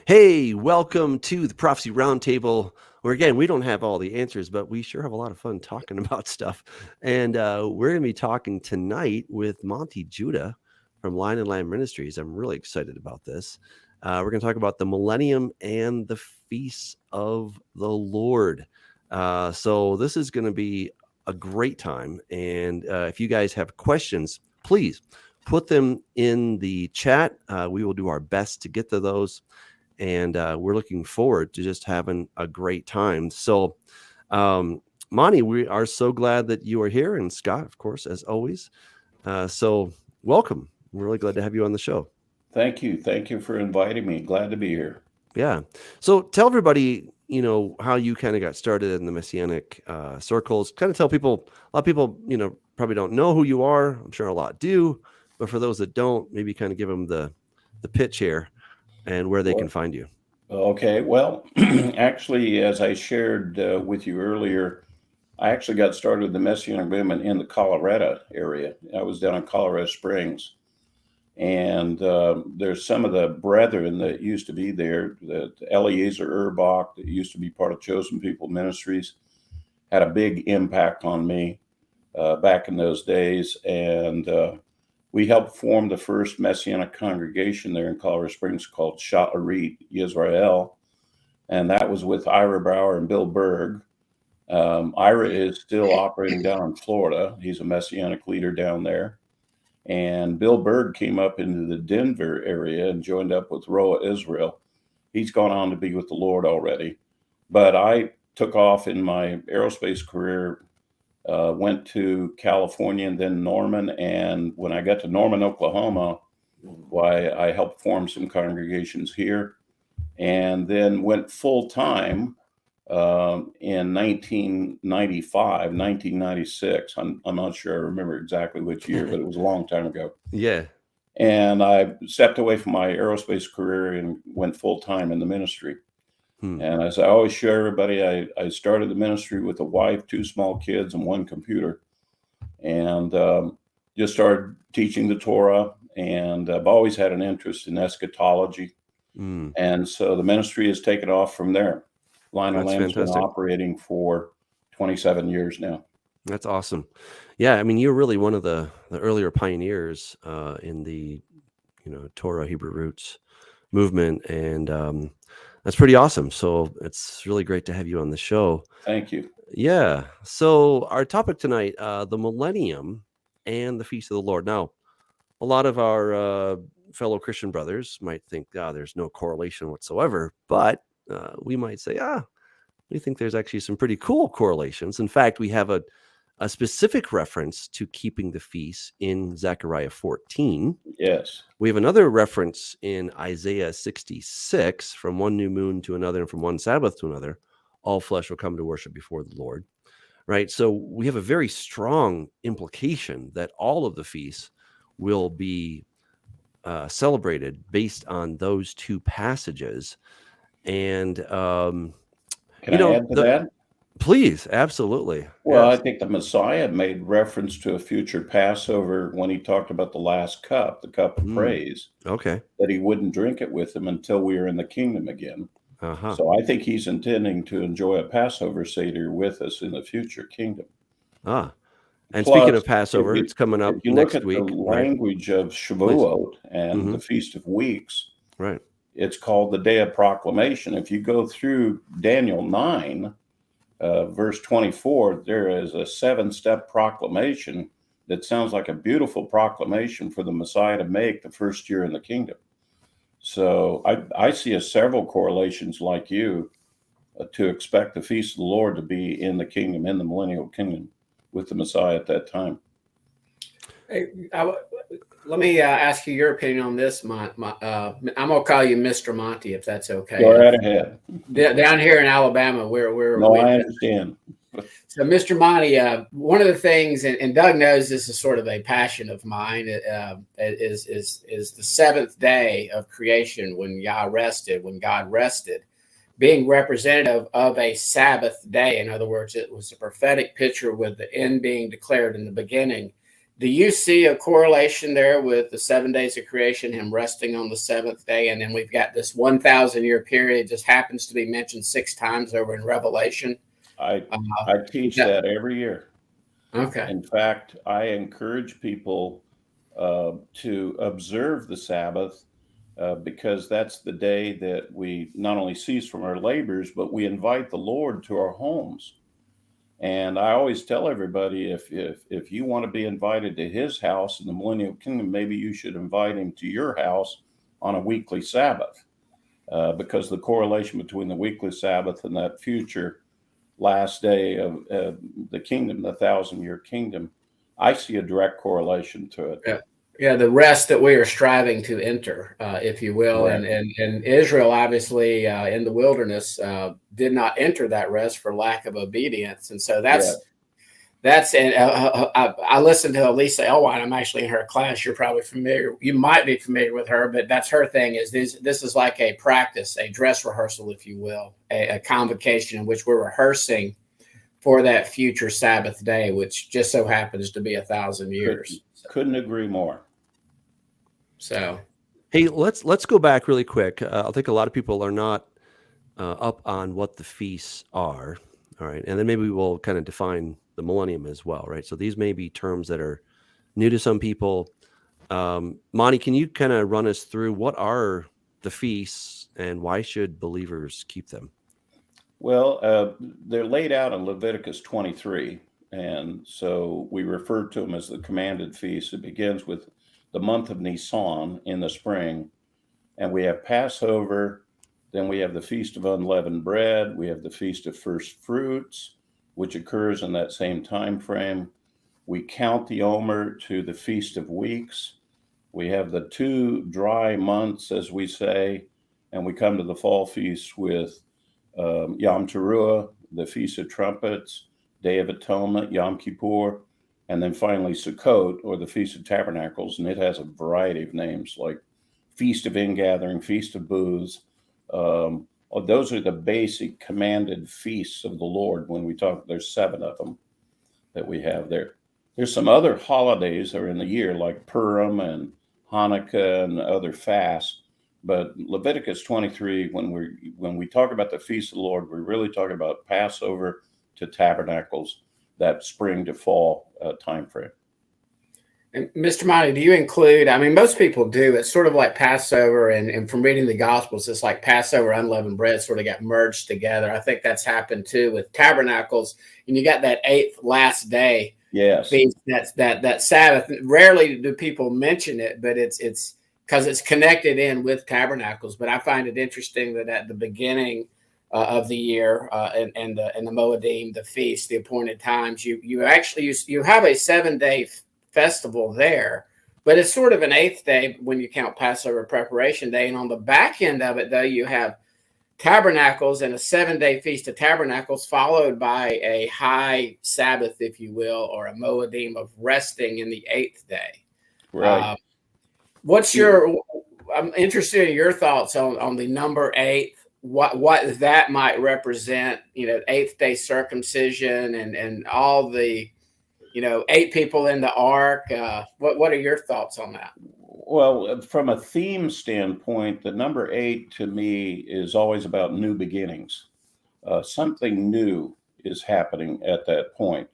Hey, welcome to the Prophecy Roundtable, where again, we don't have all the answers, but we sure have a lot of fun talking about stuff. And we're going to be talking tonight with Monte Judah from Line and Lamb Ministries. I'm really excited about this. We're going to talk about the Millennium and the Feasts of the Lord. So this is going to be a great time. And if you guys have questions, please put them in the chat. We will do our best to get to those. And we're looking forward to just having a great time. So, Monty, we are so glad that you are here, and Scott, of course, as always. So, welcome. We're really glad to have you on the show. Thank you. Thank you for inviting me. Glad to be here. Yeah. So, tell everybody, how you kind of got started in the Messianic circles. Kind of tell people, a lot of people, probably don't know who you are. I'm sure a lot do. But for those that don't, maybe kind of give them the pitch here and where they can find you. Okay. Well, actually, as I shared with you earlier, I actually got started with the Messianic movement in the Colorado area. I was down in Colorado Springs. And there's some of the brethren that used to be there, that Eliezer Erbach, that used to be part of Chosen People Ministries, had a big impact on me back in those days. And we helped form the first Messianic congregation there in Colorado Springs called Sha'arit Yisrael. And that was with Ira Brower and Bill Berg. Ira is still operating down in Florida. He's a Messianic leader down there. And Bill Berg came up into the Denver area and joined up with Roa Israel. He's gone on to be with the Lord already. But I took off in my aerospace career, went to California and then Norman. And when I got to Norman, Oklahoma, I helped form some congregations here, and then went full time in 1995, 1996. I'm not sure I remember exactly which year, but it was a long time ago. Yeah. And I stepped away from my aerospace career and went full time in the ministry. And as I always share everybody, I started the ministry with a wife, 2 small kids, and 1 computer, and just started teaching the Torah. And I've always had an interest in eschatology. And so the ministry has taken off from there. Line and Lamb's been operating for 27 years now. That's awesome. Yeah, I mean, you're really one of the earlier pioneers in the, Torah Hebrew roots movement, and that's pretty awesome. So it's really great to have you on the show. Thank you. Yeah. So our topic tonight, the Millennium and the Feast of the Lord. Now, a lot of our fellow Christian brothers might think, there's no correlation whatsoever, but we might say, we think there's actually some pretty cool correlations. In fact, we have a specific reference to keeping the feast in Zechariah 14. Yes. We have another reference in Isaiah 66, from one new moon to another and from one Sabbath to another, all flesh will come to worship before the Lord. Right? So we have a very strong implication that all of the feasts will be celebrated based on those 2 passages. And can I add to that? Please, absolutely. Well, yes. I think the Messiah made reference to a future Passover when he talked about the last cup, the cup of praise. Okay. That he wouldn't drink it with him until we are in the kingdom again. So I think he's intending to enjoy a Passover Seder with us in the future kingdom. And plus, speaking of Passover, it's coming up next week. If you look at the language of Shavuot and the Feast of Weeks, right? It's called the Day of Proclamation. If you go through Daniel 9, verse 24, there is a 7-step proclamation that sounds like a beautiful proclamation for the Messiah to make the first year in the kingdom. So I see several correlations like you to expect the Feast of the Lord to be in the kingdom, in the millennial kingdom, with the Messiah at that time. Hey, let me ask you your opinion on this. I'm going to call you Mr. Monty, if that's okay. Go right ahead. Down here in Alabama, I understand. So, Mr. Monty, one of the things, and Doug knows this is sort of a passion of mine, is the 7th day of creation when God rested, being representative of a Sabbath day. In other words, it was a prophetic picture with the end being declared in the beginning. Do you see a correlation there with the 7 days of creation, him resting on the seventh day? And then we've got this 1,000-year period just happens to be mentioned 6 times over in Revelation. I teach that every year. Okay. In fact, I encourage people to observe the Sabbath because that's the day that we not only cease from our labors, but we invite the Lord to our homes. And I always tell everybody, if you want to be invited to his house in the Millennium Kingdom, maybe you should invite him to your house on a weekly Sabbath, because the correlation between the weekly Sabbath and that future last day of the kingdom, the 1,000-year kingdom, I see a direct correlation to it. Yeah, the rest that we are striving to enter, if you will. Right. And Israel, obviously, in the wilderness, did not enter that rest for lack of obedience. And so and I listened to Lisa Elwine. I'm actually in her class. You're probably familiar. You might be familiar with her, but that's her thing. Is this is like a practice, a dress rehearsal, if you will, a convocation in which we're rehearsing for that future Sabbath day, which just so happens to be 1,000 years. Couldn't agree more. So, hey, let's go back really quick. I think a lot of people are not up on what the feasts are. All right, and then maybe we'll kind of define the millennium as well, right? So these may be terms that are new to some people. Monty, can you kind of run us through what are the feasts and why should believers keep them? Well, they're laid out in Leviticus 23. And so we refer to them as the commanded feasts. It begins with the month of Nisan in the spring. And we have Passover. Then we have the Feast of Unleavened Bread. We have the Feast of First Fruits, which occurs in that same time frame. We count the Omer to the Feast of Weeks. We have the 2 dry months, as we say. And we come to the fall feast with Yom Teruah, the Feast of Trumpets, Day of Atonement, Yom Kippur, and then finally Sukkot, or the Feast of Tabernacles, and it has a variety of names like Feast of Ingathering, Feast of Booths. Those are the basic commanded feasts of the Lord. When we talk, there's 7 of them that we have there. There's some other holidays that are in the year, like Purim and Hanukkah and other fasts. But Leviticus 23, when we talk about the feast of the Lord, we're really talking about Passover to Tabernacles, that spring to fall time frame. And Mr. Monty, do you include, I mean, most people do, it's sort of like Passover, and from reading the Gospels, it's like Passover, unleavened bread sort of got merged together. I think that's happened too with Tabernacles, and you got that 8th last day. Yes. Feast, that Sabbath. Rarely do people mention it, but it's because it's connected in with Tabernacles. But I find it interesting that at the beginning of the year and the Moedim, the feast, the appointed times, you actually have a 7-day festival there, but it's sort of an 8th day when you count Passover preparation day. And on the back end of it, though, you have Tabernacles and a 7-day feast of Tabernacles, followed by a high Sabbath, if you will, or a Moedim of resting in the 8th day. Right. I'm interested in your thoughts on the number 8. What that might represent, 8th day circumcision and all the, 8 people in the ark. What are your thoughts on that? Well, from a theme standpoint, the number 8 to me is always about new beginnings. Something new is happening at that point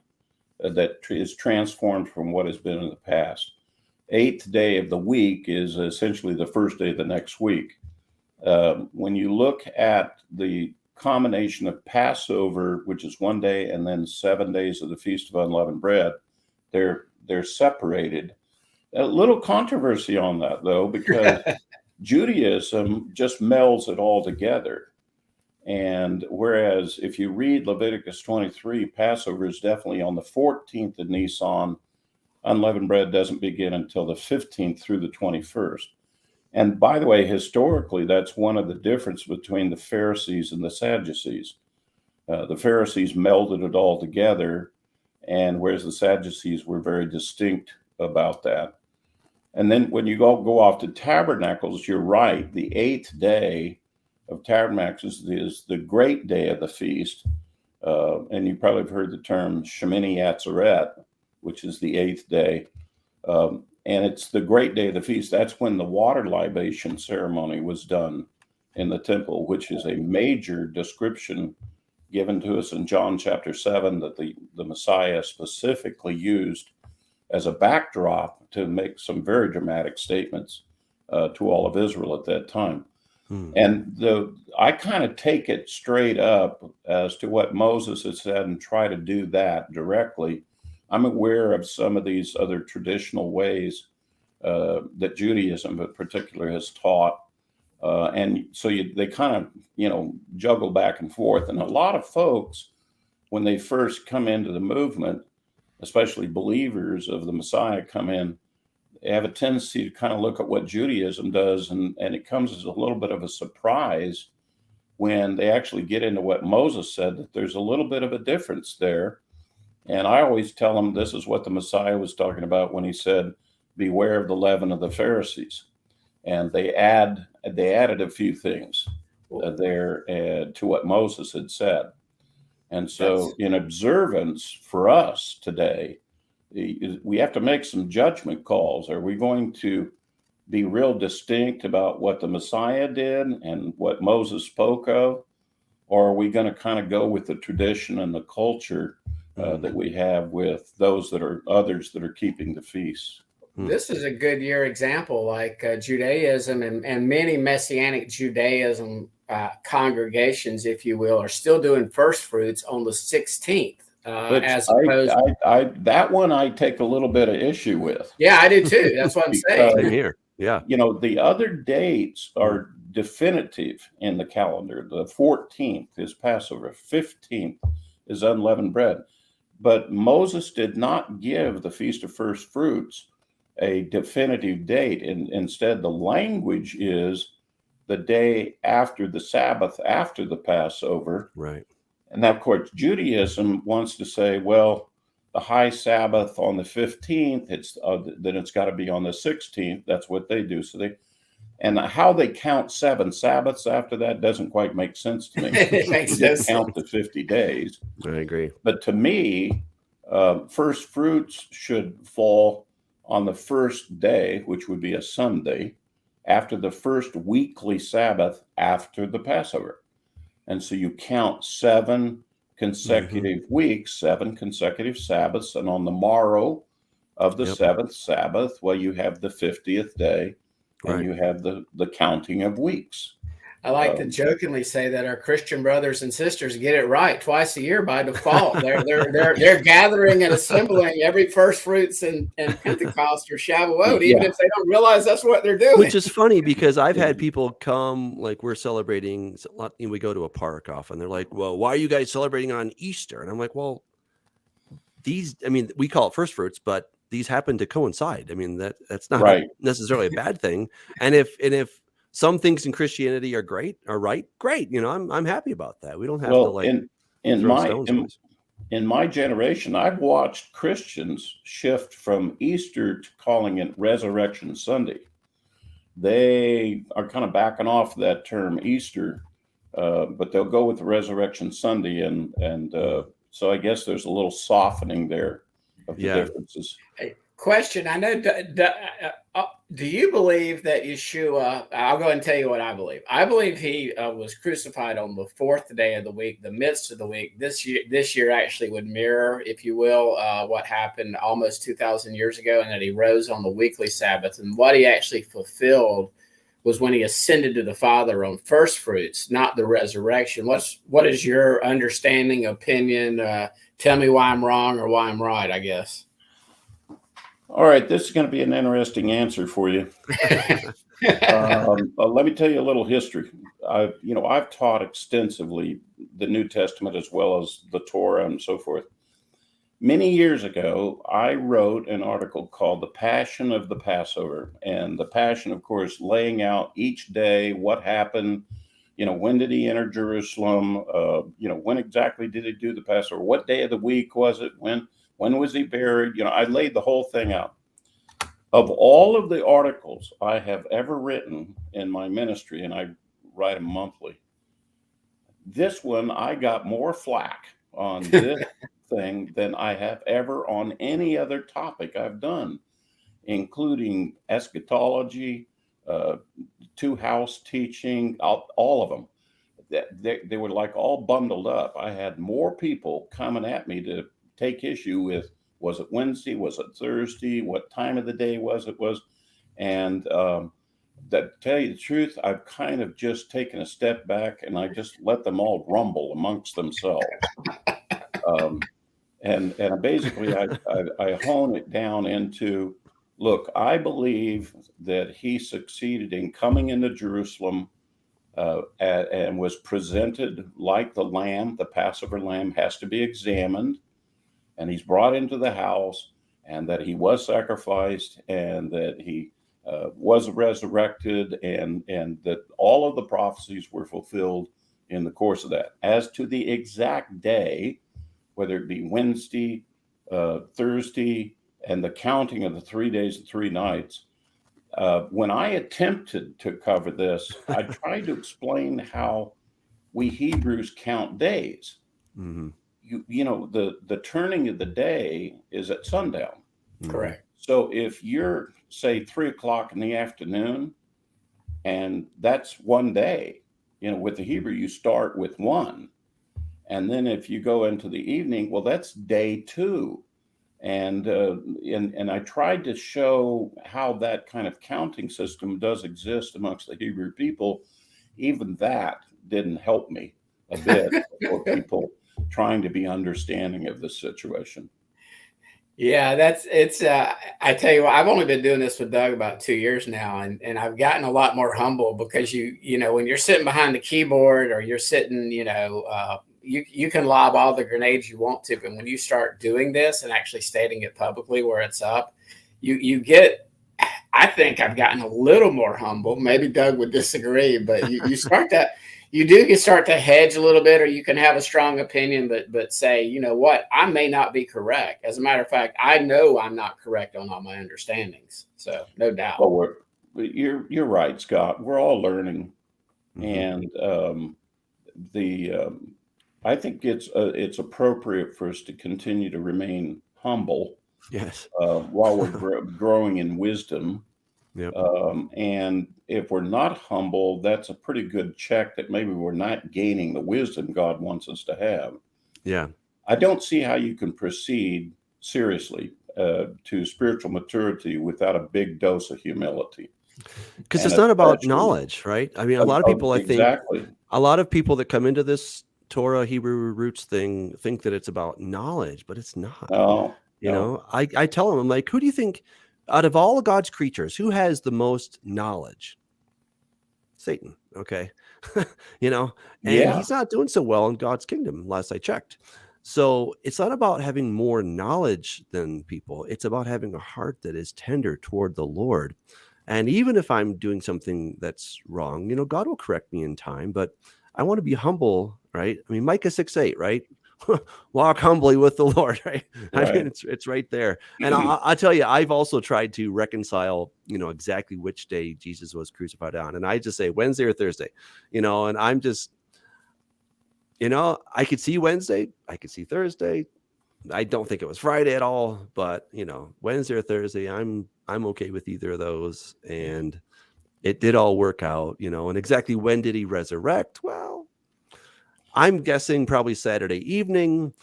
that is transformed from what has been in the past. 8th day of the week is essentially the first day of the next week. When you look at the combination of Passover, which is 1 day, and then 7 days of the Feast of Unleavened Bread, they're separated. A little controversy on that, though, because Judaism just melds it all together. And whereas if you read Leviticus 23, Passover is definitely on the 14th of Nisan. Unleavened bread doesn't begin until the 15th through the 21st. And by the way, historically, that's one of the differences between the Pharisees and the Sadducees. The Pharisees melded it all together, and whereas the Sadducees were very distinct about that. And then when you go off to Tabernacles, you're right. The 8th day of Tabernacles is the great day of the feast. And you probably have heard the term Shemini Atzeret, which is the 8th day. And it's the great day of the feast. That's when the water libation ceremony was done in the temple, which is a major description given to us in John chapter 7 that the Messiah specifically used as a backdrop to make some very dramatic statements to all of Israel at that time. And I kind of take it straight up as to what Moses had said and try to do that directly. I'm aware of some of these other traditional ways that Judaism in particular has taught. And so they kind of, juggle back and forth. And a lot of folks, when they first come into the movement, especially believers of the Messiah come in, they have a tendency to kind of look at what Judaism does. And it comes as a little bit of a surprise when they actually get into what Moses said, that there's a little bit of a difference there. And I always tell them this is what the Messiah was talking about when he said, beware of the leaven of the Pharisees. And they added a few things there to what Moses had said. And so in observance for us today, we have to make some judgment calls. Are we going to be real distinct about what the Messiah did and what Moses spoke of? Or are we going to kind of go with the tradition and the culture that we have with others that are keeping the feasts? This is a good year example, like Judaism and many Messianic Judaism congregations, if you will, are still doing first fruits on the 16th. As opposed, that one I take a little bit of issue with. Yeah, I do too. That's what I'm saying. Same here. Yeah. The other dates are definitive in the calendar. The 14th is Passover. 15th is unleavened bread. But Moses did not give the Feast of First Fruits a definitive date. And instead, the language is the day after the Sabbath, after the Passover. Right. And now, of course, Judaism wants to say, well, the high Sabbath on the 15th, then it's got to be on the 16th. That's what they do. And how they count 7 Sabbaths after that doesn't quite make sense to me. It makes no sense. Count the 50 days. I agree. But to me, first fruits should fall on the first day, which would be a Sunday, after the first weekly Sabbath after the Passover. And so you count 7 consecutive weeks, 7 consecutive Sabbaths. And on the morrow of the 7th Sabbath, well, you have the 50th day, and you have the counting of weeks. I like to jokingly say that our Christian brothers and sisters get it right twice a year by default. They're gathering and assembling every first fruits and Pentecost or Shavuot, even if they don't realize that's what they're doing. Which is funny because I've had people come, like we're celebrating, we go to a park often. They're like, well, why are you guys celebrating on Easter? And I'm like, well, we call it first fruits, but these happen to coincide. I mean, that's not necessarily a bad thing. And if some things in Christianity are great, great. I'm happy about that. We don't have to in my generation, I've watched Christians shift from Easter to calling it Resurrection Sunday. They are kind of backing off that term Easter, but they'll go with the Resurrection Sunday, and so I guess there's a little softening there of the differences. Hey, question: I know. Do you believe that Yeshua? I'll go and tell you what I believe. I believe he was crucified on the 4th day of the week, the midst of the week. This year actually would mirror, if you will, what happened almost 2,000 years ago, and that he rose on the weekly Sabbath. And what he actually fulfilled was when he ascended to the Father on first fruits, not the resurrection. What is your understanding, opinion? Tell me why I'm wrong or why I'm right, I guess. All right, this is going to be an interesting answer for you. Let me tell you a little history. I've taught extensively the New Testament as well as the Torah and so forth. Many years ago, I wrote an article called The Passion of the Passover. And the Passion, of course, laying out each day what happened. When did he enter Jerusalem? When exactly did he do the Passover? What day of the week was it? When was he buried? I laid the whole thing out. Of all of the articles I have ever written in my ministry, and I write them monthly, this one, I got more flack on this thing than I have ever on any other topic I've done. including eschatology, two-house teaching, all of them. They were like all bundled up. I had more people coming at me to take issue with, was it Wednesday? Was it Thursday? What time of the day was it? And that, tell you the truth, I've kind of just taken a step back and I just let them all rumble amongst themselves. And basically I hone it down into, look, I believe that he succeeded in coming into Jerusalem and was presented like the lamb. The Passover lamb has to be examined, and he's brought into the house, and that he was sacrificed, and that he was resurrected, and that all of the prophecies were fulfilled in the course of that. As to the exact day, whether it be Wednesday, Thursday, and the counting of the 3 days and 3 nights, when I attempted to cover this, I tried to explain how we Hebrews count days. Mm-hmm. You know, the turning of the day is at sundown. Correct. So if you're, say, 3 o'clock in the afternoon, and that's one day, you know, with the Hebrew, you start with 1. And then if you go into the evening, well, that's day 2. And I tried to show how that kind of counting system does exist amongst the Hebrew people. Even that didn't help me a bit for people trying to be understanding of this situation. Yeah, I tell you what, I've only been doing this with Doug about 2 years now, and I've gotten a lot more humble because you know, when you're sitting behind the keyboard or you're sitting, you know, you can lob all the grenades you want to, but when you start doing this and actually stating it publicly where it's up, you get, I think I've gotten a little more humble. Maybe Doug would disagree, but you start to hedge a little bit, or you can have a strong opinion, but say, you know what, I may not be correct. As a matter of fact, I know I'm not correct on all my understandings. So no doubt. Well, you're right, Scott. We're all learning, and I think it's appropriate for us to continue to remain humble. Yes. While we're growing in wisdom. Yep. And if we're not humble, that's a pretty good check that maybe we're not gaining the wisdom God wants us to have. Yeah. I don't see how you can proceed seriously to spiritual maturity without a big dose of humility. Because it's not about knowledge, right? I mean, a lot of people, exactly. A lot of people that come into this Torah Hebrew roots thing think that it's about knowledge, but it's not. You know, I tell them, I'm like, who do you think out of all of God's creatures, who has the most knowledge? Satan. Okay. You know, and he's not doing so well in God's kingdom, last I checked. So it's not about having more knowledge than people. It's about having a heart that is tender toward the Lord. And even if I'm doing something that's wrong, you know, God will correct me in time, but I want to be humble, right? I mean, Micah 6:8, right? Walk humbly with the Lord, right? I mean, it's right there. And I'll tell you, I've also tried to reconcile, you know, exactly which day Jesus was crucified on. And I just say Wednesday or Thursday, you know, and I'm just, you know, I could see Wednesday, I could see Thursday. I don't think it was Friday at all, but you know, Wednesday or Thursday, I'm okay with either of those. And it did all work out, you know. And exactly when did he resurrect? Well, I'm guessing probably Saturday evening.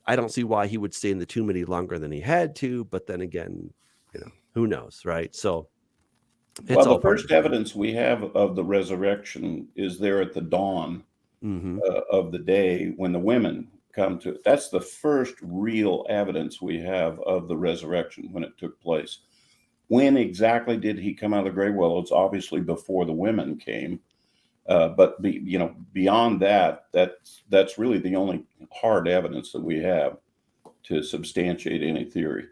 I don't see why he would stay in the tomb any longer than he had to, but then again, you know, who knows, right? So well, the first evidence we have of the resurrection is there at the dawn of the day when the women come to it. That's the first real evidence we have of the resurrection when it took place. When exactly did he come out of the grave? Well, it's obviously before the women came. But you know, beyond that, that's really the only hard evidence that we have to substantiate any theory.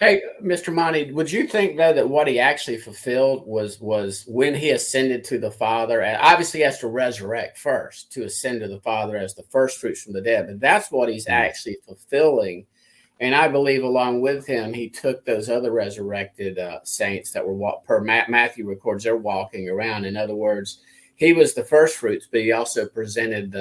Hey, Mr. Monte, would you think though that what he actually fulfilled was when he ascended to the Father? And obviously, he has to resurrect first to ascend to the Father as the first fruits from the dead. But that's what he's actually fulfilling. And I believe along with him, he took those other resurrected saints that were Matthew records they're walking around. In other words, he was the first fruits, but he also presented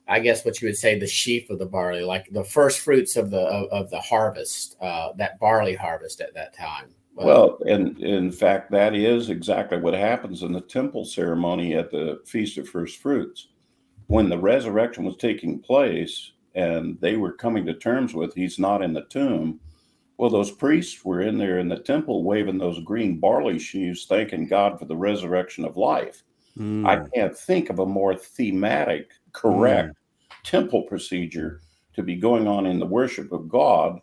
I guess what you would say, the sheaf of the barley, like the first fruits of the harvest, that barley harvest at that time. Well, and in fact, that is exactly what happens in the temple ceremony at the Feast of First Fruits. When the resurrection was taking place and they were coming to terms with he's not in the tomb, well, those priests were in there in the temple waving those green barley sheaves, thanking God for the resurrection of life. I can't think of a more thematic, correct temple procedure to be going on in the worship of God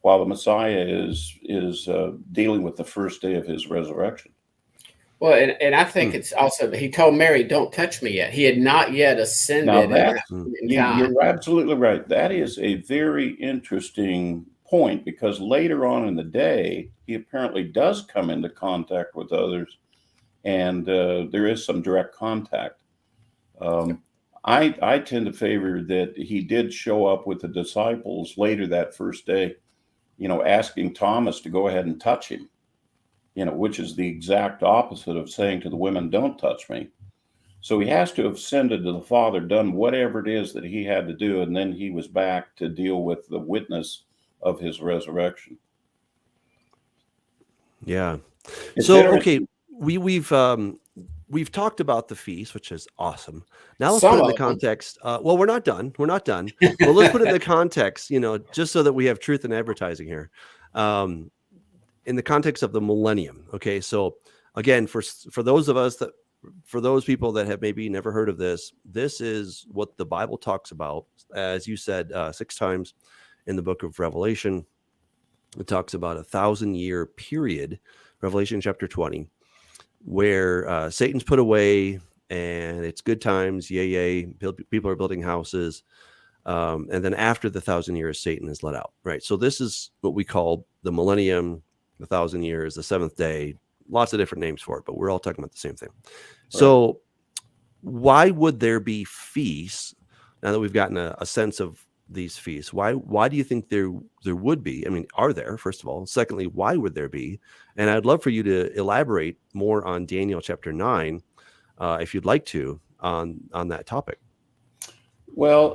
while the Messiah is dealing with the first day of his resurrection. Well, and I think it's also, he told Mary, don't touch me yet. He had not yet ascended. Now that, you're absolutely right. That is a very interesting point, because later on in the day, he apparently does come into contact with others, and there is some direct contact. I tend to favor that he did show up with the disciples later that first day, asking Thomas to go ahead and touch him, which is the exact opposite of saying to the women, don't touch me. So he has to have ascended to the Father, done whatever it is that he had to do, and then he was back to deal with the witness of his resurrection. Yeah. It's So, okay, we've talked about the feast, which is awesome. Now let's put it in the context. Well, we're not done. We're not done. Well, let's put it in the context, just so that we have truth in advertising here. In the context of the millennium. Okay. So again, for those of us for those people that have maybe never heard of this is what the Bible talks about. As you said, 6 times in the book of Revelation, it talks about 1,000-year period, Revelation chapter 20, where Satan's put away and it's good times. Yay. People are building houses. And then after the 1,000 years, Satan is let out. Right. So this is what we call the millennium, the 1,000 years, the seventh day, lots of different names for it, but we're all talking about the same thing. Right. So why would there be feasts now that we've gotten a sense of these feasts? Why do you think there would be? I mean, are there, first of all? Secondly, why would there be? And I'd love for you to elaborate more on Daniel chapter 9, if you'd like to, on that topic. Well,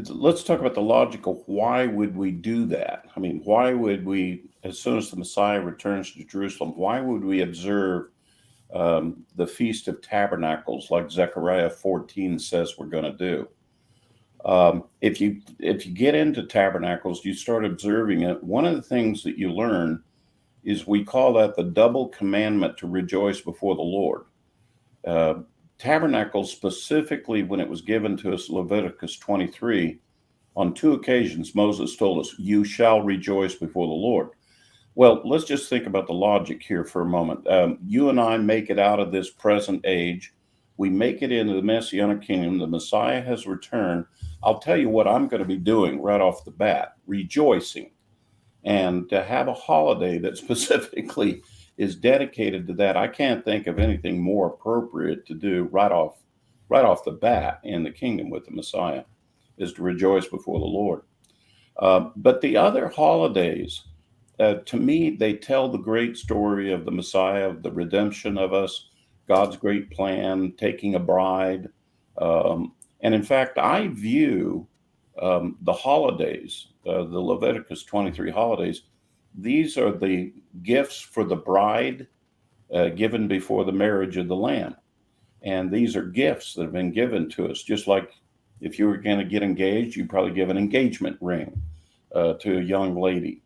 let's talk about the logical. Why would we do that? I mean, why would we, as soon as the Messiah returns to Jerusalem, why would we observe the Feast of Tabernacles like Zechariah 14 says we're going to do? If you get into tabernacles, you start observing it. One of the things that you learn is we call that the double commandment to rejoice before the Lord. Tabernacles, specifically when it was given to us, Leviticus 23, on 2 occasions, Moses told us, you shall rejoice before the Lord. Well, let's just think about the logic here for a moment. You and I make it out of this present age. We make it into the Messianic kingdom. The Messiah has returned. I'll tell you what I'm going to be doing right off the bat, rejoicing. And to have a holiday that specifically is dedicated to that, I can't think of anything more appropriate to do right off the bat in the kingdom with the Messiah, is to rejoice before the Lord. But the other holidays, to me, they tell the great story of the Messiah, of the redemption of us, God's great plan, taking a bride. And in fact, I view the holidays, the Leviticus 23 holidays, these are the gifts for the bride given before the marriage of the Lamb. And these are gifts that have been given to us. Just like if you were going to get engaged, you'd probably give an engagement ring to a young lady.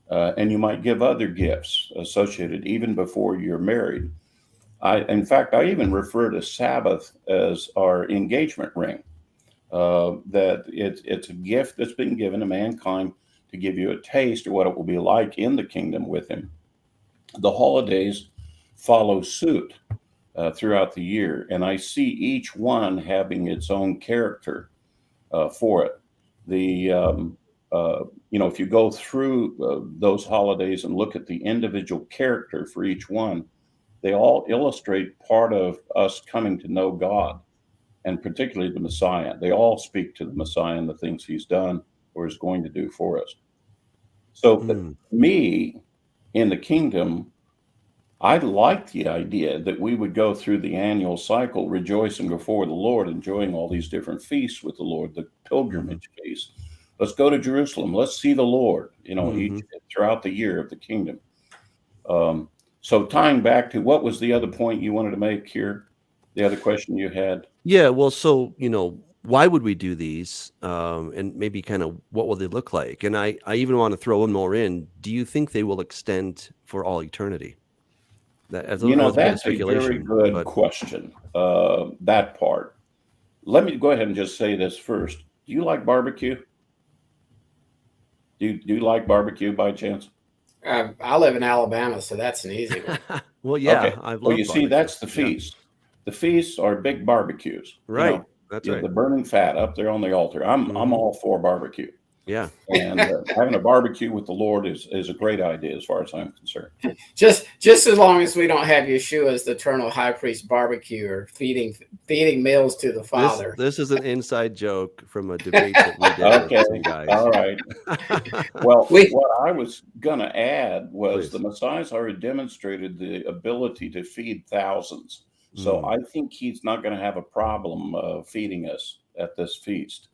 And you might give other gifts associated even before you're married. In fact, I even refer to Sabbath as our engagement ring, that it's a gift that's been given to mankind to give you a taste of what it will be like in the kingdom with him. The holidays follow suit throughout the year, and I see each one having its own character for it. If you go through those holidays and look at the individual character for each one, they all illustrate part of us coming to know God, and particularly the Messiah. They all speak to the Messiah and the things he's done or is going to do for us. So me, in the kingdom, I like the idea that we would go through the annual cycle, rejoicing before the Lord, enjoying all these different feasts with the Lord, the pilgrimage feast. Let's go to Jerusalem. Let's see the Lord, each throughout the year of the kingdom. So tying back to what was the other point you wanted to make here? The other question you had? Yeah, well, so, why would we do these? And maybe kind of what will they look like? And I even want to throw one more in. Do you think they will extend for all eternity? That's a bit of That's a very speculation, good but question, that part. Let me go ahead and just say this first. Do you like barbecue? Do you like barbecue by chance? I live in Alabama, so that's an easy one. well, yeah, Okay. I've Well, loved you see, barbecue. that's the Yeah, feast. The feasts are big barbecues. right. That's right. The burning fat up there on the altar. I'm all for barbecue. Yeah. And having a barbecue with the Lord is a great idea as far as I'm concerned. Just as long as we don't have Yeshua as the eternal high priest barbecuer feeding meals to the Father. This is an inside joke from a debate that we did with some guys. All right. Well, what I was going to add was Please. the Messiah's already demonstrated the ability to feed thousands. So I think he's not going to have a problem feeding us at this feast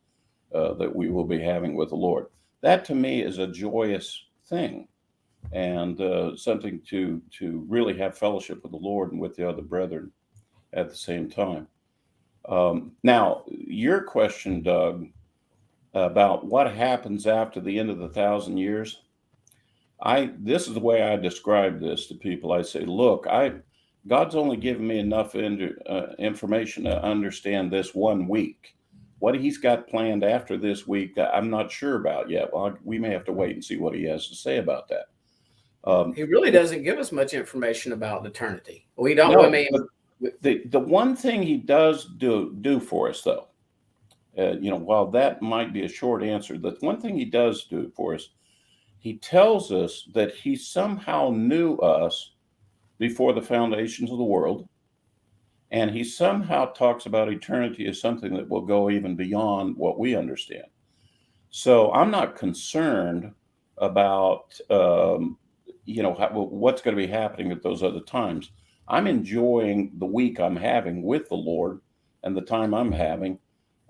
that we will be having with the Lord. That to me is a joyous thing, and something to really have fellowship with the Lord and with the other brethren at the same time. Now, your question, Doug, about what happens after the end of the 1,000 years, this is the way I describe this to people. I say, look, God's only given me enough information to understand this 1 week. What he's got planned after this week, I'm not sure about yet. Well, we may have to wait and see what he has to say about that. He really doesn't give us much information about eternity. We don't. No, I mean, the one thing he does do for us, though, while that might be a short answer, the one thing he does do for us, he tells us that he somehow knew us before the foundations of the world. And he somehow talks about eternity as something that will go even beyond what we understand. So I'm not concerned about, what's going to be happening at those other times. I'm enjoying the week I'm having with the Lord and the time I'm having,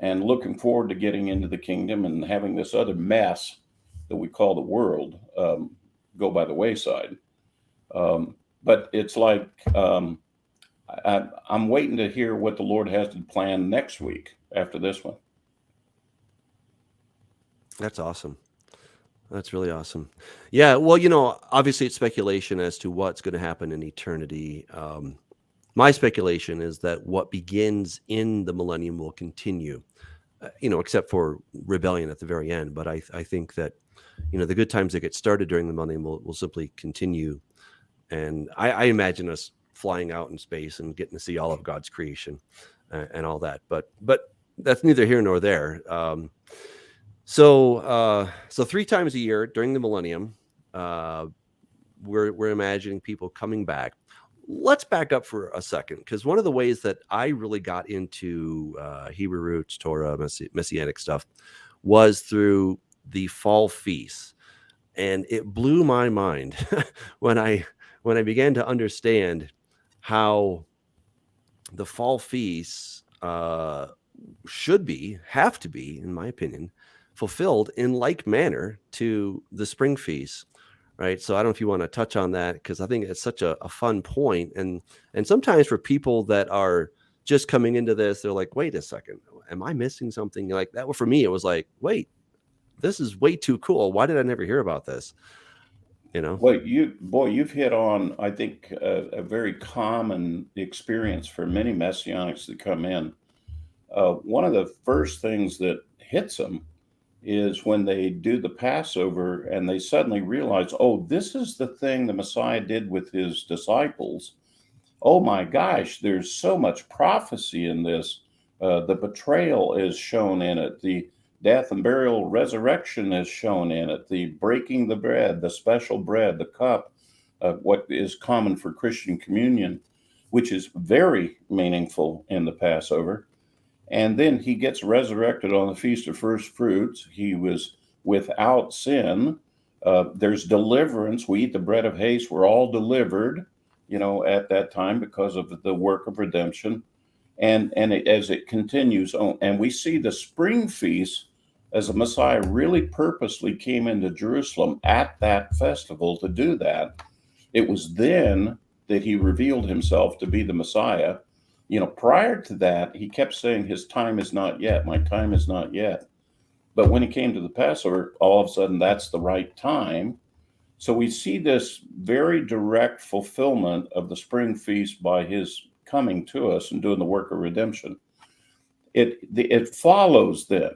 and looking forward to getting into the kingdom and having this other mess that we call the world go by the wayside. But it's like, I'm waiting to hear what the Lord has to plan next week after this one. That's awesome. That's really awesome. Yeah. Well, obviously it's speculation as to what's going to happen in eternity. My speculation is that what begins in the millennium will continue, except for rebellion at the very end. But I think that, the good times that get started during the millennium will simply continue. And I imagine us flying out in space and getting to see all of God's creation and all that. But that's neither here nor there. So 3 times a year during the millennium, we're imagining people coming back. Let's back up for a second, because one of the ways that I really got into Hebrew roots, Torah, Messianic stuff was through the fall feasts. And it blew my mind when I began to understand how the fall feasts have to be, in my opinion, fulfilled in like manner to the spring feasts, right? So I don't know if you want to touch on that, because I think it's such a fun point. And sometimes for people that are just coming into this, they're like, wait a second, am I missing something like that? Well, for me, it was like, wait, this is way too cool. Why did I never hear about this? Well, you've hit on, I think, a very common experience for many Messianics that come in. One of the first things that hits them is when they do the Passover and they suddenly realize, oh, this is the thing the Messiah did with his disciples. Oh my gosh, there's so much prophecy in this. The betrayal is shown in it. The death and burial, resurrection is shown in it. The breaking the bread, the special bread, the cup, what is common for Christian communion, which is very meaningful in the Passover. And then he gets resurrected on the Feast of First Fruits. He was without sin. There's deliverance. We eat the bread of haste. We're all delivered. at that time because of the work of redemption. And as it continues on, and we see the spring feast as the Messiah really purposely came into Jerusalem at that festival to do that. It was then that he revealed himself to be the Messiah. Prior to that, he kept saying, his time is not yet, my time is not yet. But when he came to the Passover, all of a sudden, that's the right time. So we see this very direct fulfillment of the spring feast by his coming to us and doing the work of redemption. It follows then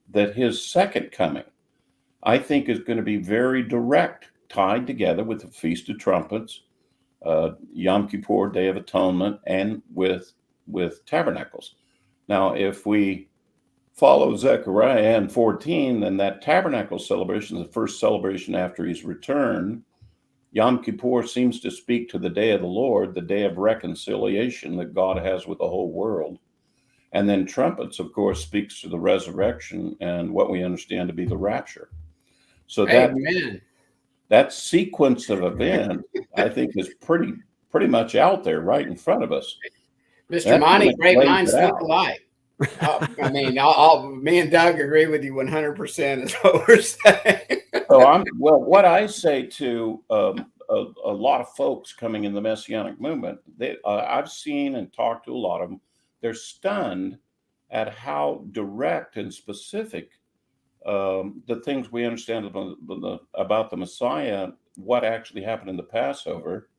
that his second coming, I think, is going to be very direct, tied together with the Feast of Trumpets, Yom Kippur, Day of Atonement, and with tabernacles. Now, if we follow Zechariah and 14, then that tabernacle celebration is the first celebration after he's returned. Yom Kippur seems to speak to the day of the Lord, the day of reconciliation that God has with the whole world. And then trumpets, of course, speaks to the resurrection and what we understand to be the rapture. So that sequence of events, I think, is pretty much out there right in front of us. Mr. Monty, great minds think alike. I mean, me and Doug agree with you 100% is what we're saying. So what I say to a lot of folks coming in the Messianic movement, I've seen and talked to a lot of them. They're stunned at how direct and specific the things we understand about the Messiah, what actually happened in the Passover.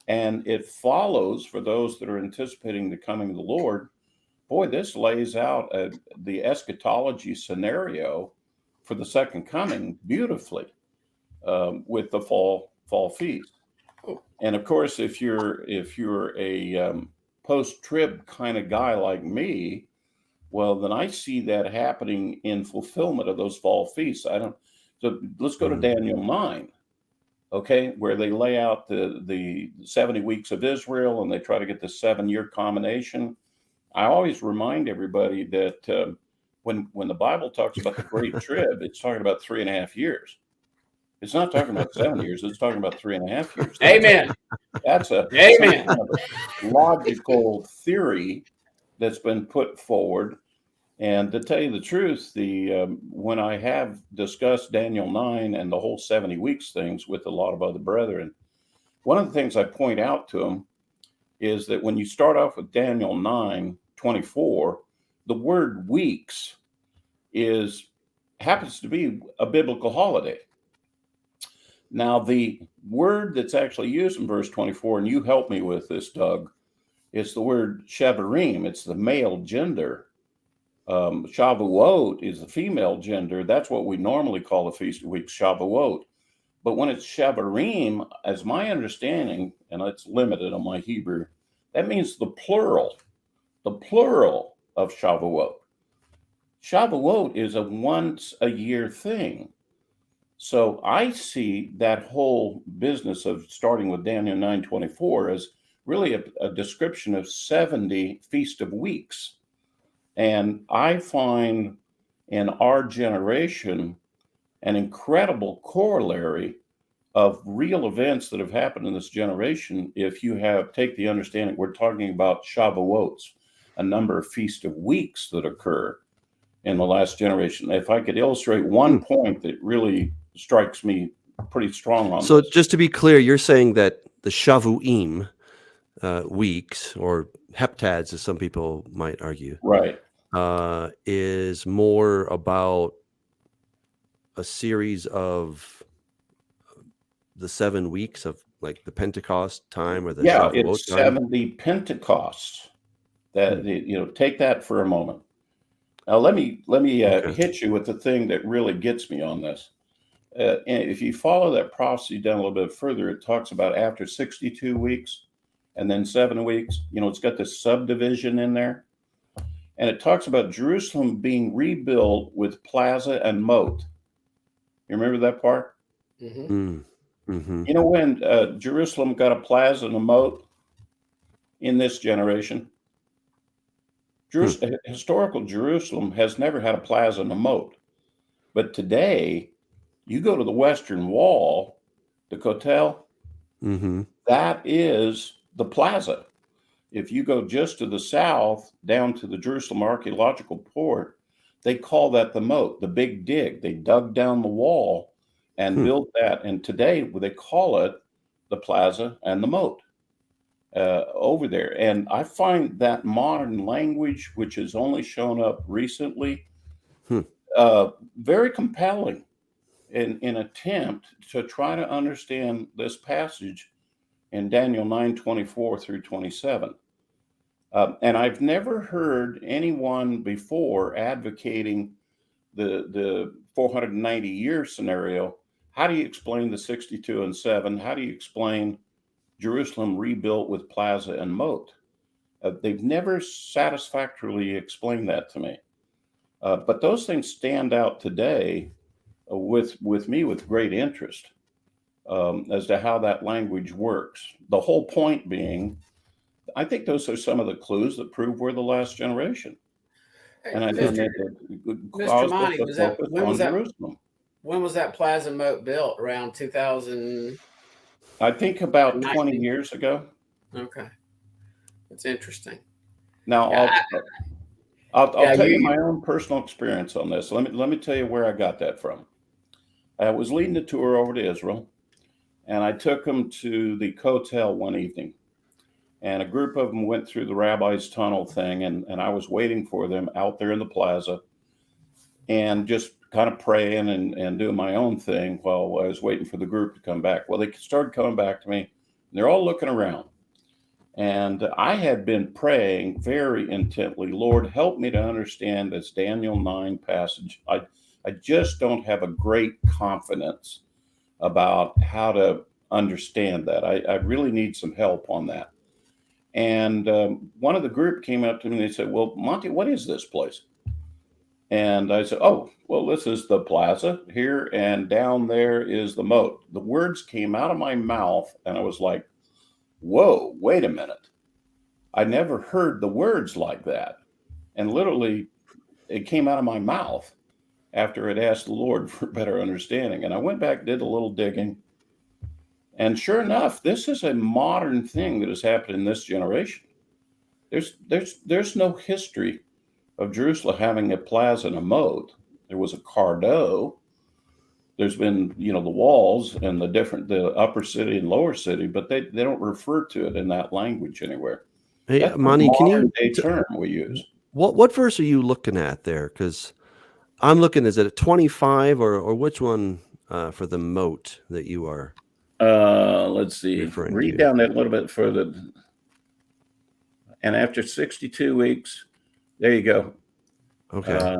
And it follows, for those that are anticipating the coming of the Lord, boy, this lays out the eschatology scenario for the second coming beautifully with the fall feast. And of course, if you're a post-trib kind of guy like me, well, then I see that happening in fulfillment of those fall feasts. So let's go to Daniel 9, okay, where they lay out the 70 weeks of Israel and they try to get the 7-year combination. I always remind everybody that when the Bible talks about the Great Trib, it's talking about 3.5 years. It's not talking about 7 years. It's talking about 3.5 years. Amen. That's a logical theory that's been put forward. And to tell you the truth, when I have discussed Daniel 9 and the whole 70 weeks things with a lot of other brethren, one of the things I point out to them is that when you start off with Daniel 9:24, the word weeks happens to be a biblical holiday. Now, the word that's actually used in verse 24, and you help me with this, Doug, is the word Shevarim. It's the male gender. Shavuot is the female gender. That's what we normally call the Feast of Weeks, Shavuot. But when it's Shevarim, as my understanding, and it's limited on my Hebrew, that means the plural of Shavuot. Shavuot is a once a year thing. So I see that whole business of starting with Daniel 9:24 as really a description of 70 Feast of Weeks. And I find in our generation an incredible corollary of real events that have happened in this generation. If you take the understanding, we're talking about Shavuots, a number of Feast of Weeks that occur in the last generation. If I could illustrate one point that really strikes me pretty strong on So this. just to be clear, you're saying that the Shavuim weeks, or heptads, as some people might argue, Right, is more about a series of the 7 weeks of like the Pentecost time or the Shavuot it's time? 70 Pentecosts. That take that for a moment. Now let me hit you with the thing that really gets me on this. And if you follow that prophecy down a little bit further, it talks about after 62 weeks and then 7 weeks. It's got this subdivision in there, and it talks about Jerusalem being rebuilt with plaza and moat. You remember that part? Mm-hmm. Mm-hmm. You know when Jerusalem got a plaza and a moat in this generation? Historical Jerusalem has never had a plaza and a moat. But today, you go to the Western Wall, the Kotel, Mm-hmm. that is the plaza. If you go just to the south, down to the Jerusalem Archaeological Port, they call that the moat, the big dig. They dug down the wall and built that. And today they call it the plaza and the moat over there. And I find that modern language, which has only shown up recently, very compelling in an attempt to try to understand this passage in Daniel 9:24 through 27. And I've never heard anyone before advocating the 490-year scenario. How do you explain the 62 and 7? How do you explain Jerusalem rebuilt with plaza and moat? They've never satisfactorily explained that to me. But those things stand out today with me with great interest as to how that language works. The whole point being, I think those are some of the clues that prove we're the last generation. And I think Mr. Monty, when was that plaza moat built? Around 2000? I think about 20 years ago. Okay. That's interesting. Now, I'll tell you my own personal experience on this. Let me tell you where I got that from. I was leading a tour over to Israel, and I took them to the Kotel one evening. And a group of them went through the rabbi's tunnel thing, and I was waiting for them out there in the plaza and just kind of praying and doing my own thing while I was waiting for the group to come back. Well, they started coming back to me, and they're all looking around. And I had been praying very intently, Lord, help me to understand this Daniel 9 passage. I just don't have a great confidence about how to understand that. I really need some help on that. And one of the group came up to me and they said, well, Monty, what is this place? And I said, oh, well, this is the plaza here, and down there is the moat. The words came out of my mouth, and I was like, whoa, wait a minute. I never heard the words like that. And literally, it came out of my mouth after I'd asked the Lord for better understanding. And I went back, did a little digging. And sure enough, this is a modern thing that has happened in this generation. There's no history of Jerusalem having a plaza and a moat. There was a cardo. There's been, the walls and the upper city and lower city, but they don't refer to it in that language anywhere. Hey, That's Monty, a can you modern-day term we use? What verse are you looking at there? Because I'm looking, is it a 25 or which one for the moat that you are? Let's see. Read down that a little bit further. And after 62 weeks, there you go. Okay.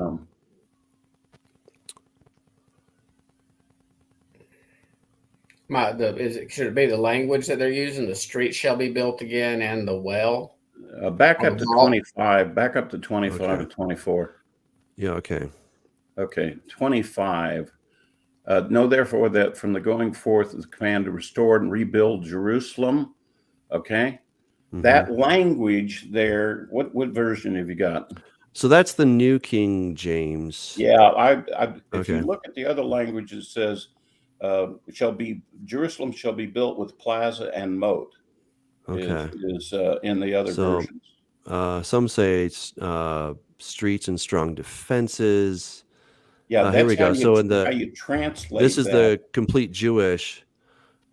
Should it be the language that they're using? The street shall be built again, and the well. Back up to 25. Back up to 25 and 24. Yeah. Okay. Okay. 25. Know therefore that from the going forth is the command to restore and rebuild Jerusalem. Okay. Mm-hmm. That language there, what version have you got? So that's the New King James. Yeah. If you look at the other languages, it says, Jerusalem shall be built with plaza and moat. Okay. Is in the other versions. Some say streets and strong defenses. Yeah, here we go. So how you translate this is the complete Jewish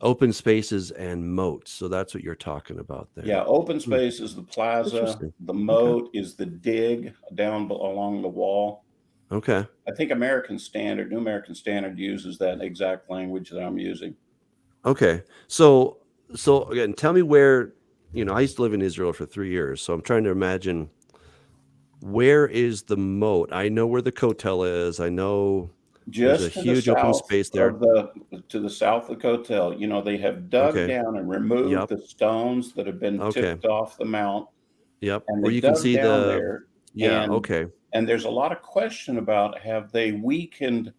open spaces and moats. So that's what you're talking about there. Yeah, open space is the plaza. The moat is the dig down along the wall. Okay. I think New American Standard uses that exact language that I'm using. Okay. So again, tell me where, I used to live in Israel for 3 years. So I'm trying to imagine, where is the moat? I know where the Kotel is. I know there's a huge open space there. To the south of Kotel, they have dug down and removed the stones that have been tipped off the mount. Yep. And where you can see there. Yeah. Okay. And there's a lot of question about, have they weakened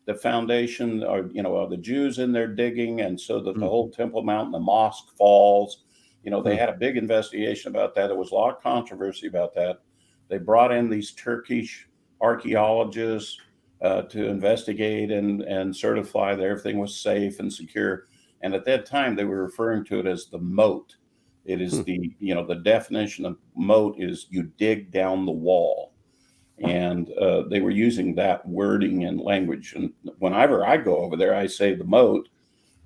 the foundation, or are the Jews in there digging, and so that the whole Temple Mount and the mosque falls? They had a big investigation about that. There was a lot of controversy about that. They brought in these Turkish archaeologists to investigate and certify that everything was safe and secure. And at that time, they were referring to it as the moat. It is the definition of moat is you dig down the wall. And they were using that wording and language. And whenever I go over there, I say the moat.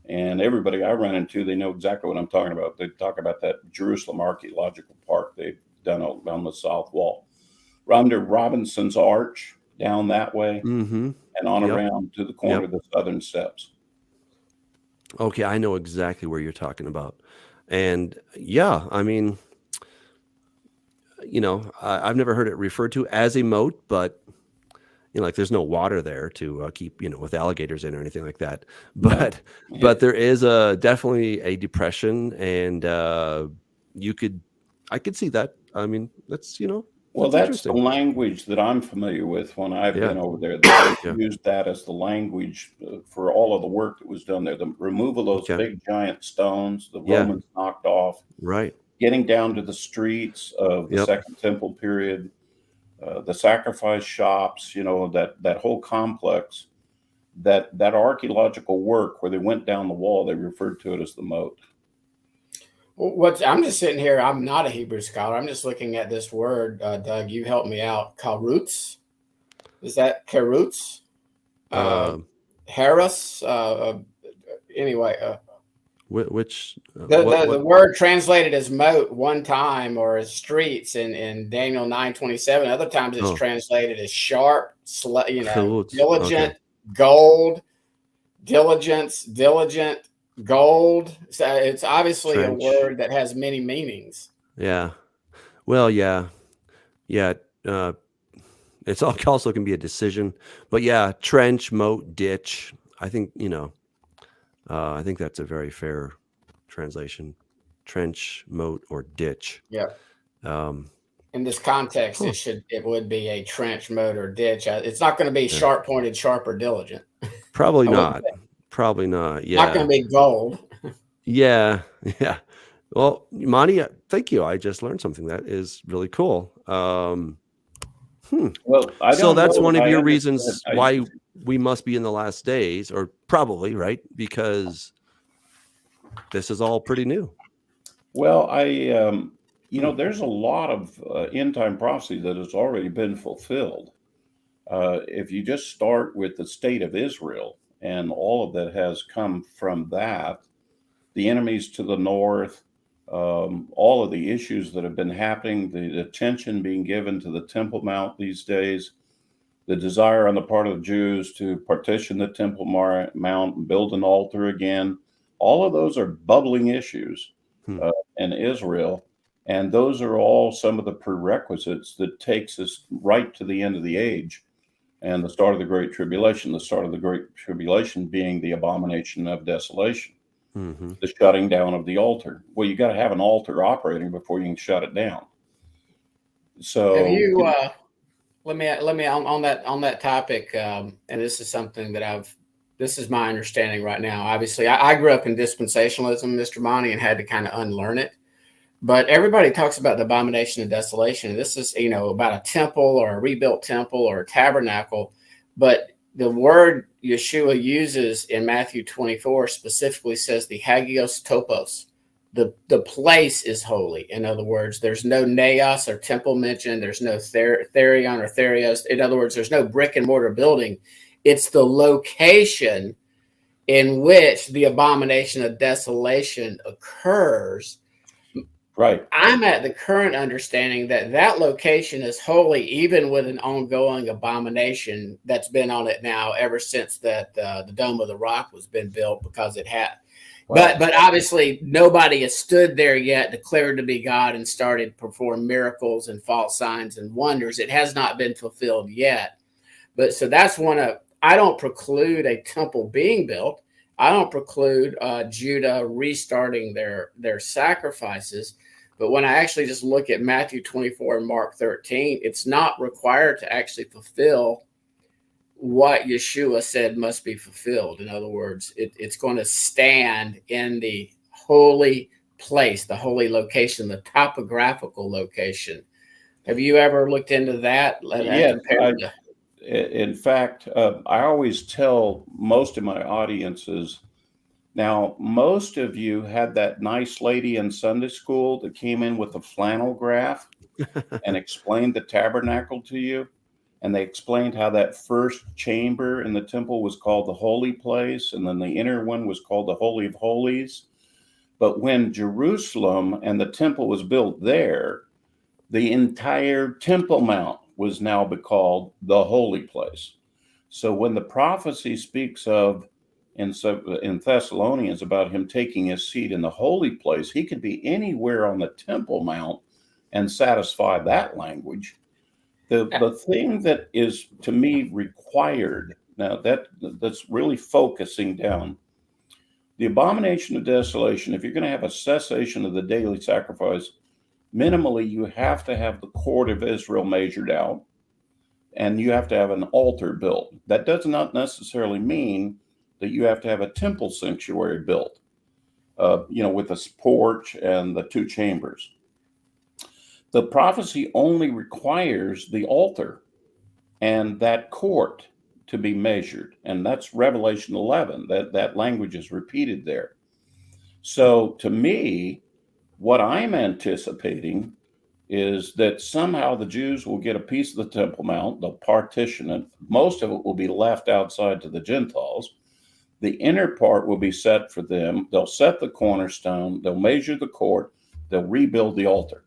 And everybody I run into, they know exactly what I'm talking about. They talk about that Jerusalem Archaeological Park they've done on the south wall. Under Robinson's Arch, down that way, and on around to the corner of the southern steps. Okay, I know exactly where you're talking about. And yeah, I mean, I've never heard it referred to as a moat, but like there's no water there to keep, with alligators in or anything like that. But there is definitely a depression, and I could see that. I mean, that's Well, that's the language that I'm familiar with when I've been over there. They used that as the language for all of the work that was done there. The removal of those big giant stones, the Romans knocked off. Right. Getting down to the streets of the Second Temple period, the sacrifice shops, that whole complex, that archaeological work where they went down the wall, they referred to it as the moat. I'm just sitting here. I'm not a Hebrew scholar. I'm just looking at this word. Doug, you help me out. Karutz. Is that karutz? Harris. Anyway. Which the word translated as moat one time, or as streets in Daniel 9:27. Other times it's translated as sharp, diligent, gold, diligence, diligent. Gold. So it's obviously trench. A word that has many meanings. Yeah. Well, yeah. It's also can be a decision, but trench, moat, ditch. I think I think that's a very fair translation. Trench, moat, or ditch. Yeah. In this context, it would be a trench, moat, or ditch. It's not going to be sharp pointed, sharp, or diligent. Probably not. Probably not. Yeah. Not going to be gold. Yeah. Well, Monty, thank you. I just learned something that is really cool. Well, so that's one of your reasons why we must be in the last days, or probably, right? Because this is all pretty new. Well, there's a lot of end time prophecy that has already been fulfilled. If you just start with the state of Israel, and all of that has come from that, the enemies to the north, all of the issues that have been happening, the attention being given to the Temple Mount these days, the desire on the part of the Jews to partition the Temple Mount and build an altar again, all of those are bubbling issues in Israel. And those are all some of the prerequisites that takes us right to the end of the age. And the start of the Great Tribulation, being the abomination of desolation, the shutting down of the altar. Well, you got to have an altar operating before you can shut it down. So, have you, let me on that topic, and this is something that this is my understanding right now. Obviously, I grew up in dispensationalism, Mr. Monty, and had to kind of unlearn it. But everybody talks about the abomination of desolation. This is, about a temple or a rebuilt temple or a tabernacle. But the word Yeshua uses in Matthew 24 specifically says the hagios topos. The place is holy. In other words, there's no naos or temple mentioned. There's no therion or therios. In other words, there's no brick and mortar building. It's the location in which the abomination of desolation occurs. Right. I'm at the current understanding that location is holy, even with an ongoing abomination that's been on it now ever since that the Dome of the Rock was been built, because it had. Wow. But obviously nobody has stood there yet, declared to be God, and started to perform miracles and false signs and wonders. It has not been fulfilled yet. But so that's I don't preclude a temple being built. I don't preclude Judah restarting their sacrifices. But when I actually just look at Matthew 24 and Mark 13, it's not required to actually fulfill what Yeshua said must be fulfilled. In other words, it's going to stand in the holy place, the holy location, the topographical location. Have you ever looked into that? Yeah. In fact, I always tell most of my audiences Now, most of you had that nice lady in Sunday school that came in with a flannel graph and explained the tabernacle to you. And they explained how that first chamber in the temple was called the holy place, and then the inner one was called the Holy of Holies. But when Jerusalem and the temple was built there, the entire Temple Mount was now called the holy place. So when the prophecy speaks of in Thessalonians about him taking his seat in the holy place, he could be anywhere on the Temple Mount and satisfy that language. The thing that is, to me, required, now that's really focusing down, the abomination of desolation, if you're going to have a cessation of the daily sacrifice, minimally you have to have the court of Israel measured out, and you have to have an altar built. That does not necessarily mean that you have to have a temple sanctuary built, with a porch and the two chambers. The prophecy only requires the altar and that court to be measured. And that's Revelation 11. That language is repeated there. So to me, what I'm anticipating is that somehow the Jews will get a piece of the Temple Mount, they'll partition it. Most of it will be left outside to the Gentiles. The inner part will be set for them. They'll set the cornerstone, they'll measure the court, they'll rebuild the altar.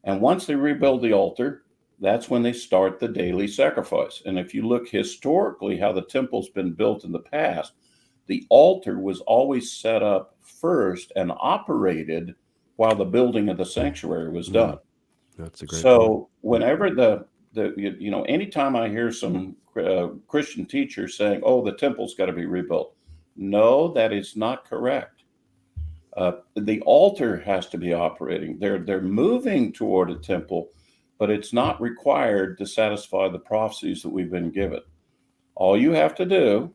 And once they rebuild the altar, that's when they start the daily sacrifice. And if you look historically how the temple's been built in the past, the altar was always set up first and operated while the building of the sanctuary was done. That's a great point. Whenever anytime I hear some Christian teachers saying, "Oh, the temple's got to be rebuilt," no, that is not correct. The altar has to be operating. They're moving toward a temple, but it's not required to satisfy the prophecies that we've been given. All you have to do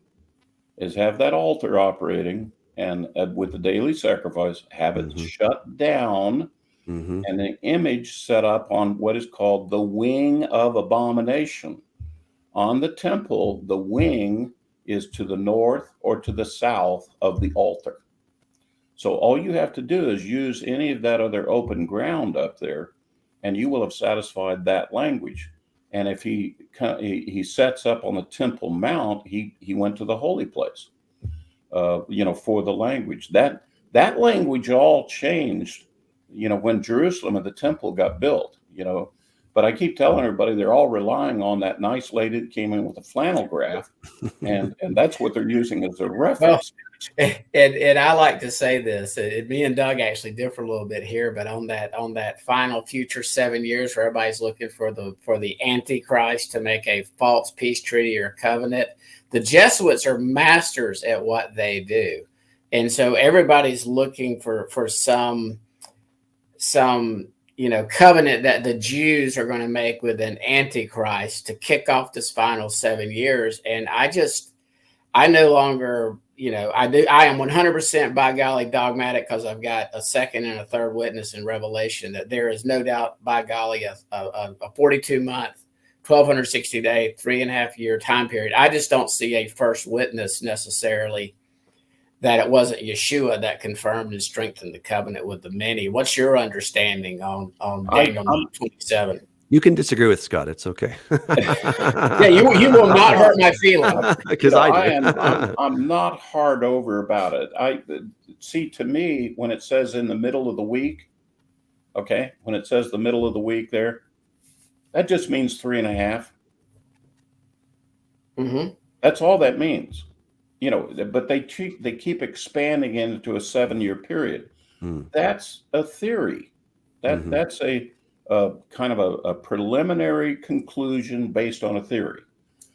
is have that altar operating, and with the daily sacrifice, have it shut down, and an image set up on what is called the wing of abomination. On the temple, the wing is to the north or to the south of the altar. So all you have to do is use any of that other open ground up there, and you will have satisfied that language. And if he sets up on the Temple Mount, he went to the holy place, for the language. That language all changed, when Jerusalem and the temple got built, But I keep telling everybody they're all relying on that nice lady that came in with a flannel graph, and that's what they're using as a reference. Well, and I like to say this. Me and Doug actually differ a little bit here, but on that final future 7 years, where everybody's looking for the Antichrist to make a false peace treaty or covenant, the Jesuits are masters at what they do, and so everybody's looking for some covenant that the Jews are going to make with an Antichrist to kick off this final 7 years. And I no longer, I am 100% by golly dogmatic, because I've got a second and a third witness in Revelation that there is no doubt by golly a 42-month, 1,260-day, 3.5-year time period. I just don't see a first witness necessarily that it wasn't Yeshua that confirmed and strengthened the covenant with the many. What's your understanding on Daniel 27? You can disagree with Scott. It's okay. Yeah, you will not hurt my feelings. Because I'm not hard over about it. To me, when it says in the middle of the week, okay, when it says the middle of the week there, that just means 3.5. That's all that means. But they keep expanding into a 7-year period. That's a theory. That's a kind of a preliminary conclusion based on a theory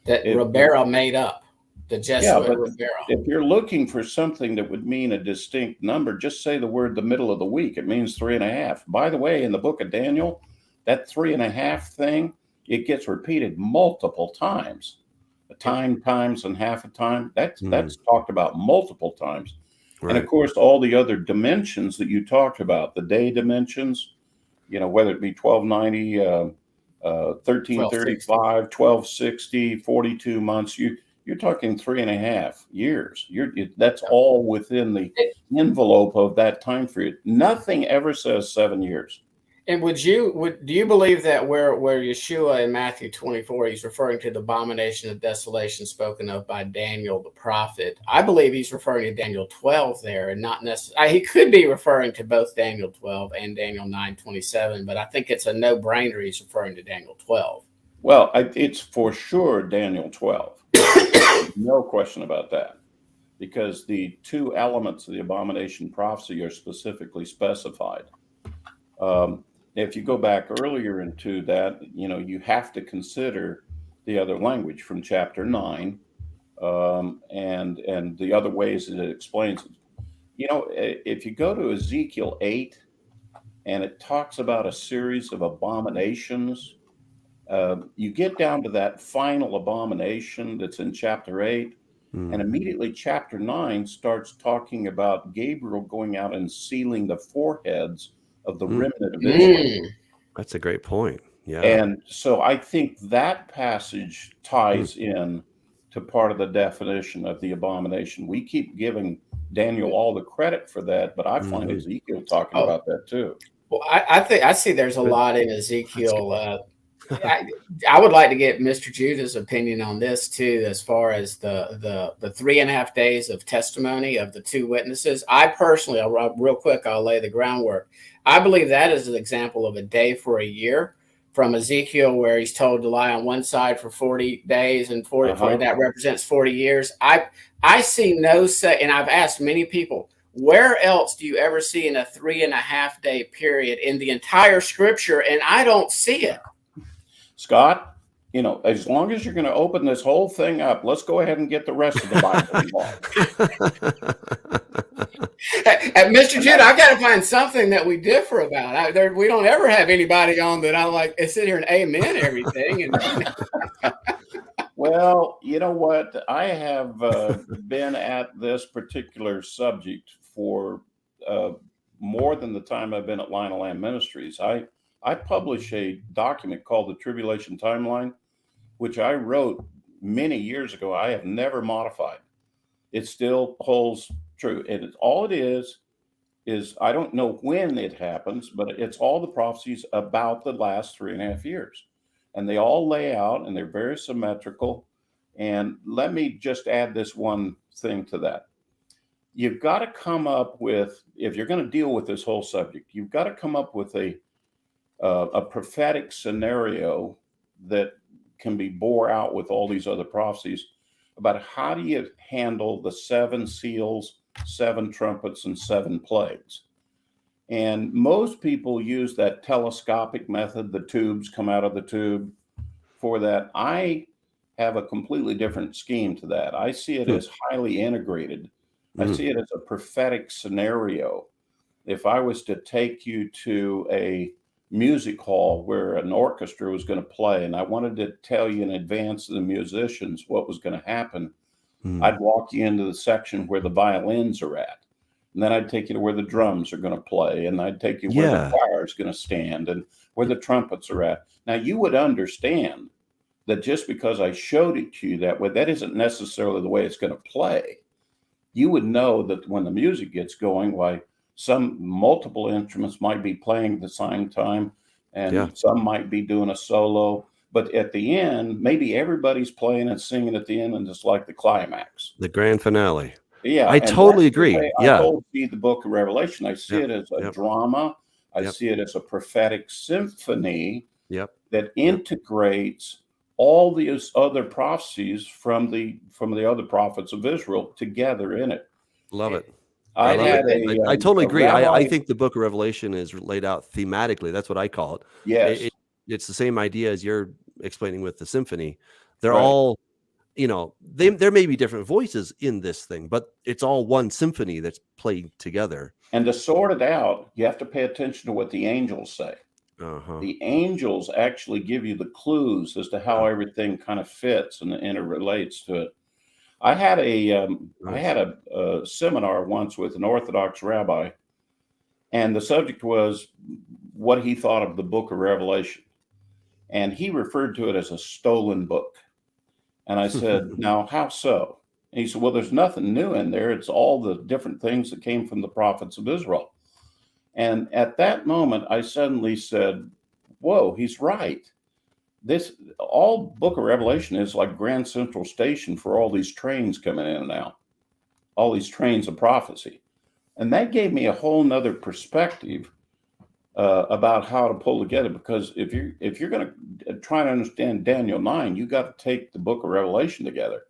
that Ribera made up. The Jesuit Ribera. If you're looking for something that would mean a distinct number, just say the word the middle of the week. It means 3.5. By the way, in the book of Daniel, that 3.5 thing, it gets repeated multiple times. A time, times, and half a time. That's talked about multiple times. Right. And of course, all the other dimensions that you talked about, the day dimensions, whether it be 1290, 1335, 1260, 42 months, you're talking 3.5 years. That's all within the envelope of that time period. Nothing ever says 7 years. And do you believe that where Yeshua in Matthew 24, he's referring to the abomination of desolation spoken of by Daniel the prophet? I believe he's referring to Daniel 12 there, and not necessarily. He could be referring to both Daniel 12 and Daniel 9:27, but I think it's a no-brainer he's referring to Daniel 12. Well, it's for sure Daniel 12. No question about that, because the two elements of the abomination prophecy are specifically specified. If you go back earlier into that, you have to consider the other language from chapter 9 and the other ways that it explains it. If you go to Ezekiel 8 and it talks about a series of abominations, you get down to that final abomination that's in chapter 8, and immediately chapter 9 starts talking about Gabriel going out and sealing the foreheads of the remnant of Israel. That's a great point. Yeah. And so I think that passage ties in to part of the definition of the abomination. We keep giving Daniel all the credit for that, but I find Ezekiel talking about that too. Well, I see there's a lot in Ezekiel. I would like to get Mr. Judah's opinion on this too, as far as the 3.5 days of testimony of the two witnesses. I personally, real quick, I'll lay the groundwork. I believe that is an example of a day for a year from Ezekiel, where he's told to lie on one side for 40 days and 40 that represents 40 years. I see no say, and I've asked many people, where else do you ever see in a 3.5 day period in the entire scripture? And I don't see it. Scott, as long as you're going to open this whole thing up, let's go ahead and get the rest of the Bible involved. Mr. Judah, I've got to find something that we differ about. We don't ever have anybody on that I like sit here and amen everything. Well, you know what? I have been at this particular subject for more than the time I've been at Lion of Lamb Ministries. I publish a document called the Tribulation Timeline, which I wrote many years ago. I have never modified. It still holds true. And all it is I don't know when it happens, but it's all the prophecies about the last 3.5 years. And they all lay out, and they're very symmetrical. And let me just add this one thing to that. You've got to come up with, if you're going to deal with this whole subject, you've got to come up with a prophetic scenario that can be bore out with all these other prophecies about how do you handle the 7 seals, 7 trumpets, and 7 plagues. And most people use that telescopic method. The tubes come out of the tube for that. I have a completely different scheme to that. I see it as highly integrated. I see it as a prophetic scenario. If I was to take you to a music hall where an orchestra was going to play, and I wanted to tell you in advance of the musicians what was going to happen, I'd walk you into the section where the violins are at. And then I'd take you to where the drums are going to play, and I'd take you where the choir is going to stand and where the trumpets are at. Now, you would understand that just because I showed it to you that way, that isn't necessarily the way it's going to play. You would know that when the music gets going, why some multiple instruments might be playing at the same time, and some might be doing a solo. But at the end, maybe everybody's playing and singing at the end, and it's like the climax, the grand finale. Yeah, I totally agree. I see the book of Revelation. I see it as a drama. I see it as a prophetic symphony that integrates all these other prophecies from the other prophets of Israel together in it. Love it. I totally agree. I think the book of Revelation is laid out thematically. That's what I call it. Yes. It's the same idea as you're explaining with the symphony. They're all, there may be different voices in this thing, but it's all one symphony that's played together. And to sort it out, you have to pay attention to what the angels say. The angels actually give you the clues as to how everything kind of fits and interrelates to it. I had a seminar once with an Orthodox rabbi, and the subject was what he thought of the book of Revelation. And he referred to it as a stolen book. And I said, now, how so? And he said, well, there's nothing new in there. It's all the different things that came from the prophets of Israel. And at that moment, I suddenly said, whoa, he's right. This all book of Revelation is like Grand Central Station for all these trains coming in and out, all these trains of prophecy. And that gave me a whole nother perspective about how to pull together, because if you're going to try to understand Daniel 9, you got to take the book of Revelation together.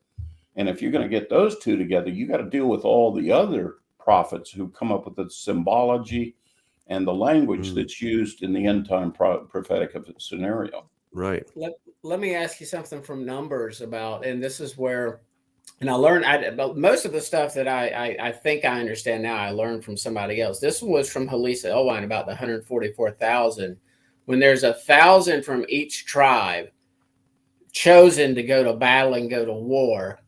And if you're going to get those two together, you got to deal with all the other prophets who come up with the symbology and the language that's used in the end time prophetic scenario. Right. Let me ask you something from Numbers about, and this is where, and I learned about most of the stuff that I think I understand now. I learned from somebody else. This was from Halisa Elwine about the 144,000. When there's 1,000 from each tribe chosen to go to battle and go to war,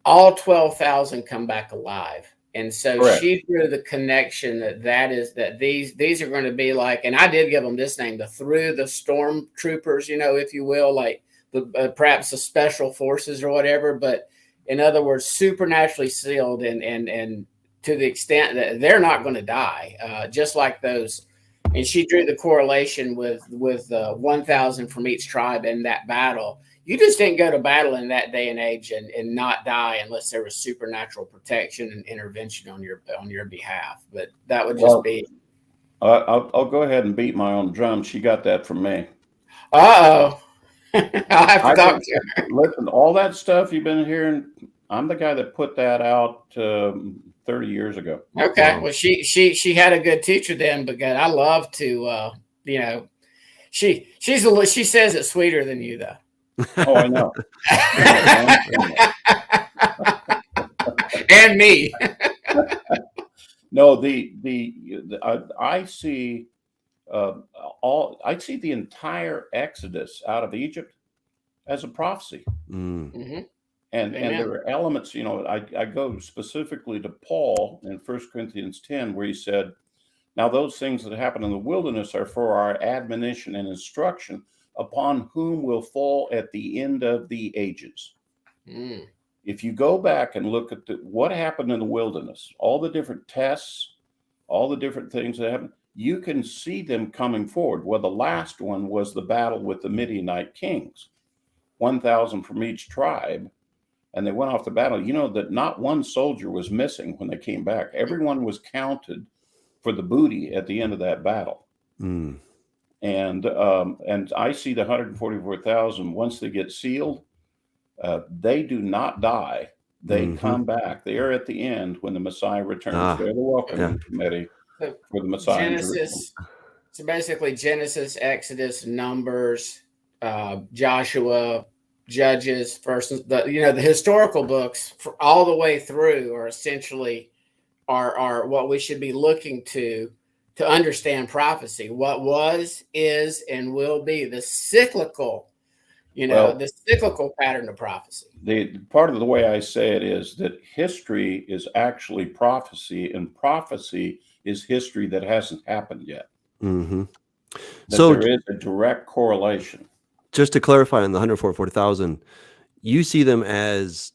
all 12,000 come back alive. And so Correct. She drew the connection that these are going to be like, and I did give them this name, through the storm troopers, if you will, like the perhaps the special forces or whatever. But in other words, supernaturally sealed, and to the extent that they're not going to die, just like those. And she drew the correlation with 1,000 from each tribe in that battle. You just didn't go to battle in that day and age and not die unless there was supernatural protection and intervention on your behalf. But that would just be. I'll go ahead and beat my own drum. She got that from me. Uh-oh. I'll have to talk to her. Listen, all that stuff you've been hearing, I'm the guy that put that out 30 years ago. Okay. Well, she had a good teacher then, but God, I love to, she says it's sweeter than you, though. Oh, I know. And me. No, I see I see the entire Exodus out of Egypt as a prophecy. Mm-hmm. And there are elements, I go specifically to Paul in 1 Corinthians 10, where he said, now those things that happen in the wilderness are for our admonition and instruction, upon whom will fall at the end of the ages. If you go back and look at what happened in the wilderness, all the different tests, all the different things that happened, you can see them coming forward. Well, the last one was the battle with the Midianite kings, 1,000 from each tribe. And they went off to battle. You know that not one soldier was missing when they came back. Everyone was counted for the booty at the end of that battle. And I see the 144,000, once they get sealed, they do not die. They come back. They are at the end when the Messiah returns. They're the welcoming committee for the Messiah. Genesis. So basically Genesis, Exodus, Numbers, Joshua, Judges, First, the historical books for all the way through are essentially are what we should be looking to understand prophecy. What was, is, and will be the cyclical, the cyclical pattern of prophecy. The part of the way I say it is that history is actually prophecy, and prophecy is history that hasn't happened yet. So there is a direct correlation. Just to clarify on the 144,000, you see them as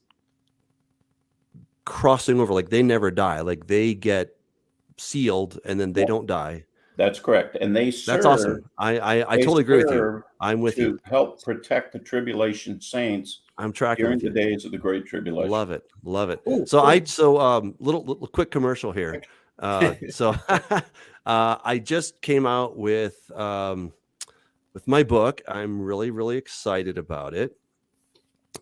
crossing over, like they never die, like they get sealed and then they don't die. That's correct. And they serve. That's awesome. I totally agree with you. I'm with you. To help protect the tribulation saints. I'm tracking during the days of the Great Tribulation. Love it. Ooh, so little quick commercial here. I just came out with my book. I'm really, really excited about it.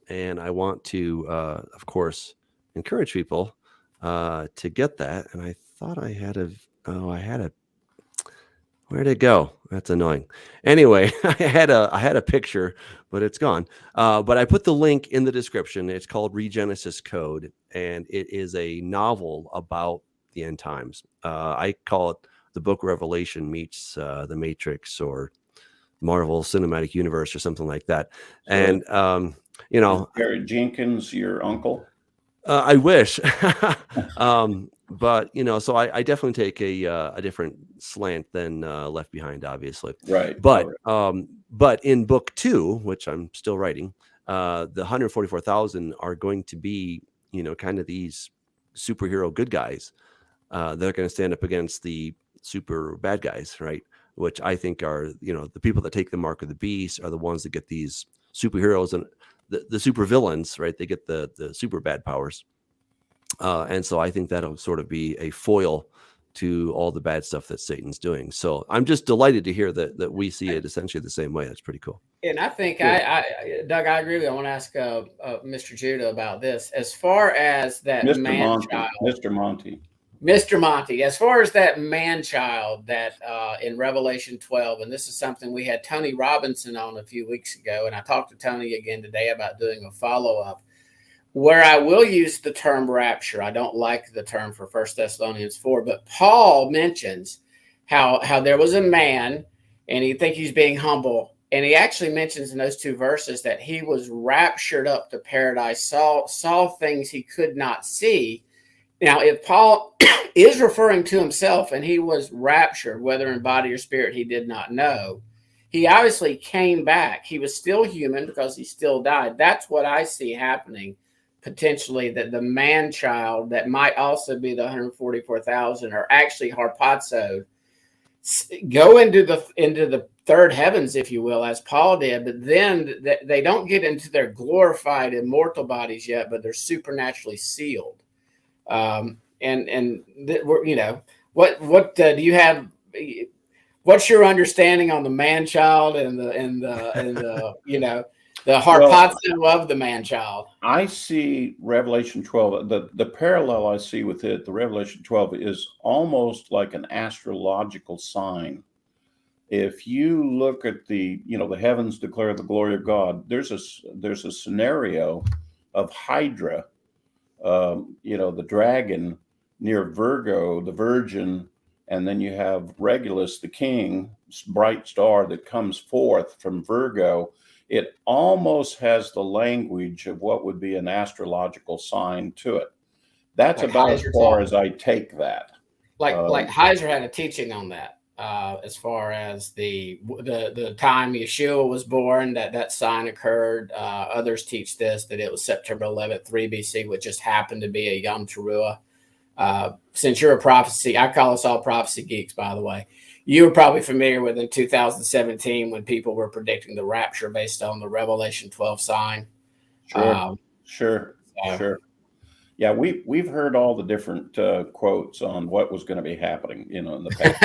And I want to, of course, encourage people to get that. And I thought I had where'd it go? That's annoying. Anyway, I had a picture, but it's gone. But I put the link in the description. It's called Regenesis Code, and it is a novel about the end times. I call it the Book of Revelation meets the Matrix or Marvel Cinematic Universe or something like that. And Gary Jenkins, your uncle. I wish. But so I definitely take a different slant than Left Behind, obviously. Right. But in book 2, which I'm still writing, the 144,000 are going to be, kind of these superhero good guys. They're going to stand up against the super bad guys, right? Which I think are, the people that take the mark of the beast are the ones that get these superheroes, and the super villains, right? They get the super bad powers. And so I think that'll sort of be a foil to all the bad stuff that Satan's doing. So I'm just delighted to hear that we see it essentially the same way. That's pretty cool. And I think Doug, I agree with you. I want to ask Mr. Judah about this. As far as that man-child, Mr. Monte, as far as that man-child that in Revelation 12, and this is something we had Tony Robinson on a few weeks ago, and I talked to Tony again today about doing a follow-up, where I will use the term rapture. I don't like the term for 1 Thessalonians 4, but Paul mentions how there was a man, and you think he's being humble, and he actually mentions in those two verses that he was raptured up to paradise, saw things he could not see. Now, if Paul is referring to himself and he was raptured, whether in body or spirit, he did not know. He obviously came back. He was still human because he still died. That's what I see happening. Potentially that the man-child that might also be the 144,000 are actually harpazoed, go into the third heavens, if you will, as Paul did, but then they don't get into their glorified immortal bodies yet, but they're supernaturally sealed. What do you have? What's your understanding on the man-child and the the harpazo of the man-child? I see Revelation 12, the parallel I see with it, the Revelation 12 is almost like an astrological sign. If you look at the heavens declare the glory of God, there's a scenario of Hydra, the dragon near Virgo, the virgin, and then you have Regulus, the king, bright star that comes forth from Virgo. It almost has the language of what would be an astrological sign to it. That's like about as far as I take that. Like Heiser had a teaching on that, as far as the time Yeshua was born, that sign occurred. Others teach this, that it was September 11th, 3 BC, which just happened to be a Yom Teruah. Since you're a prophecy, I call us all prophecy geeks, by the way. You were probably familiar with in 2017 when people were predicting the rapture based on the Revelation 12 sign. Sure. Yeah, we've heard all the different quotes on what was going to be happening, in the past.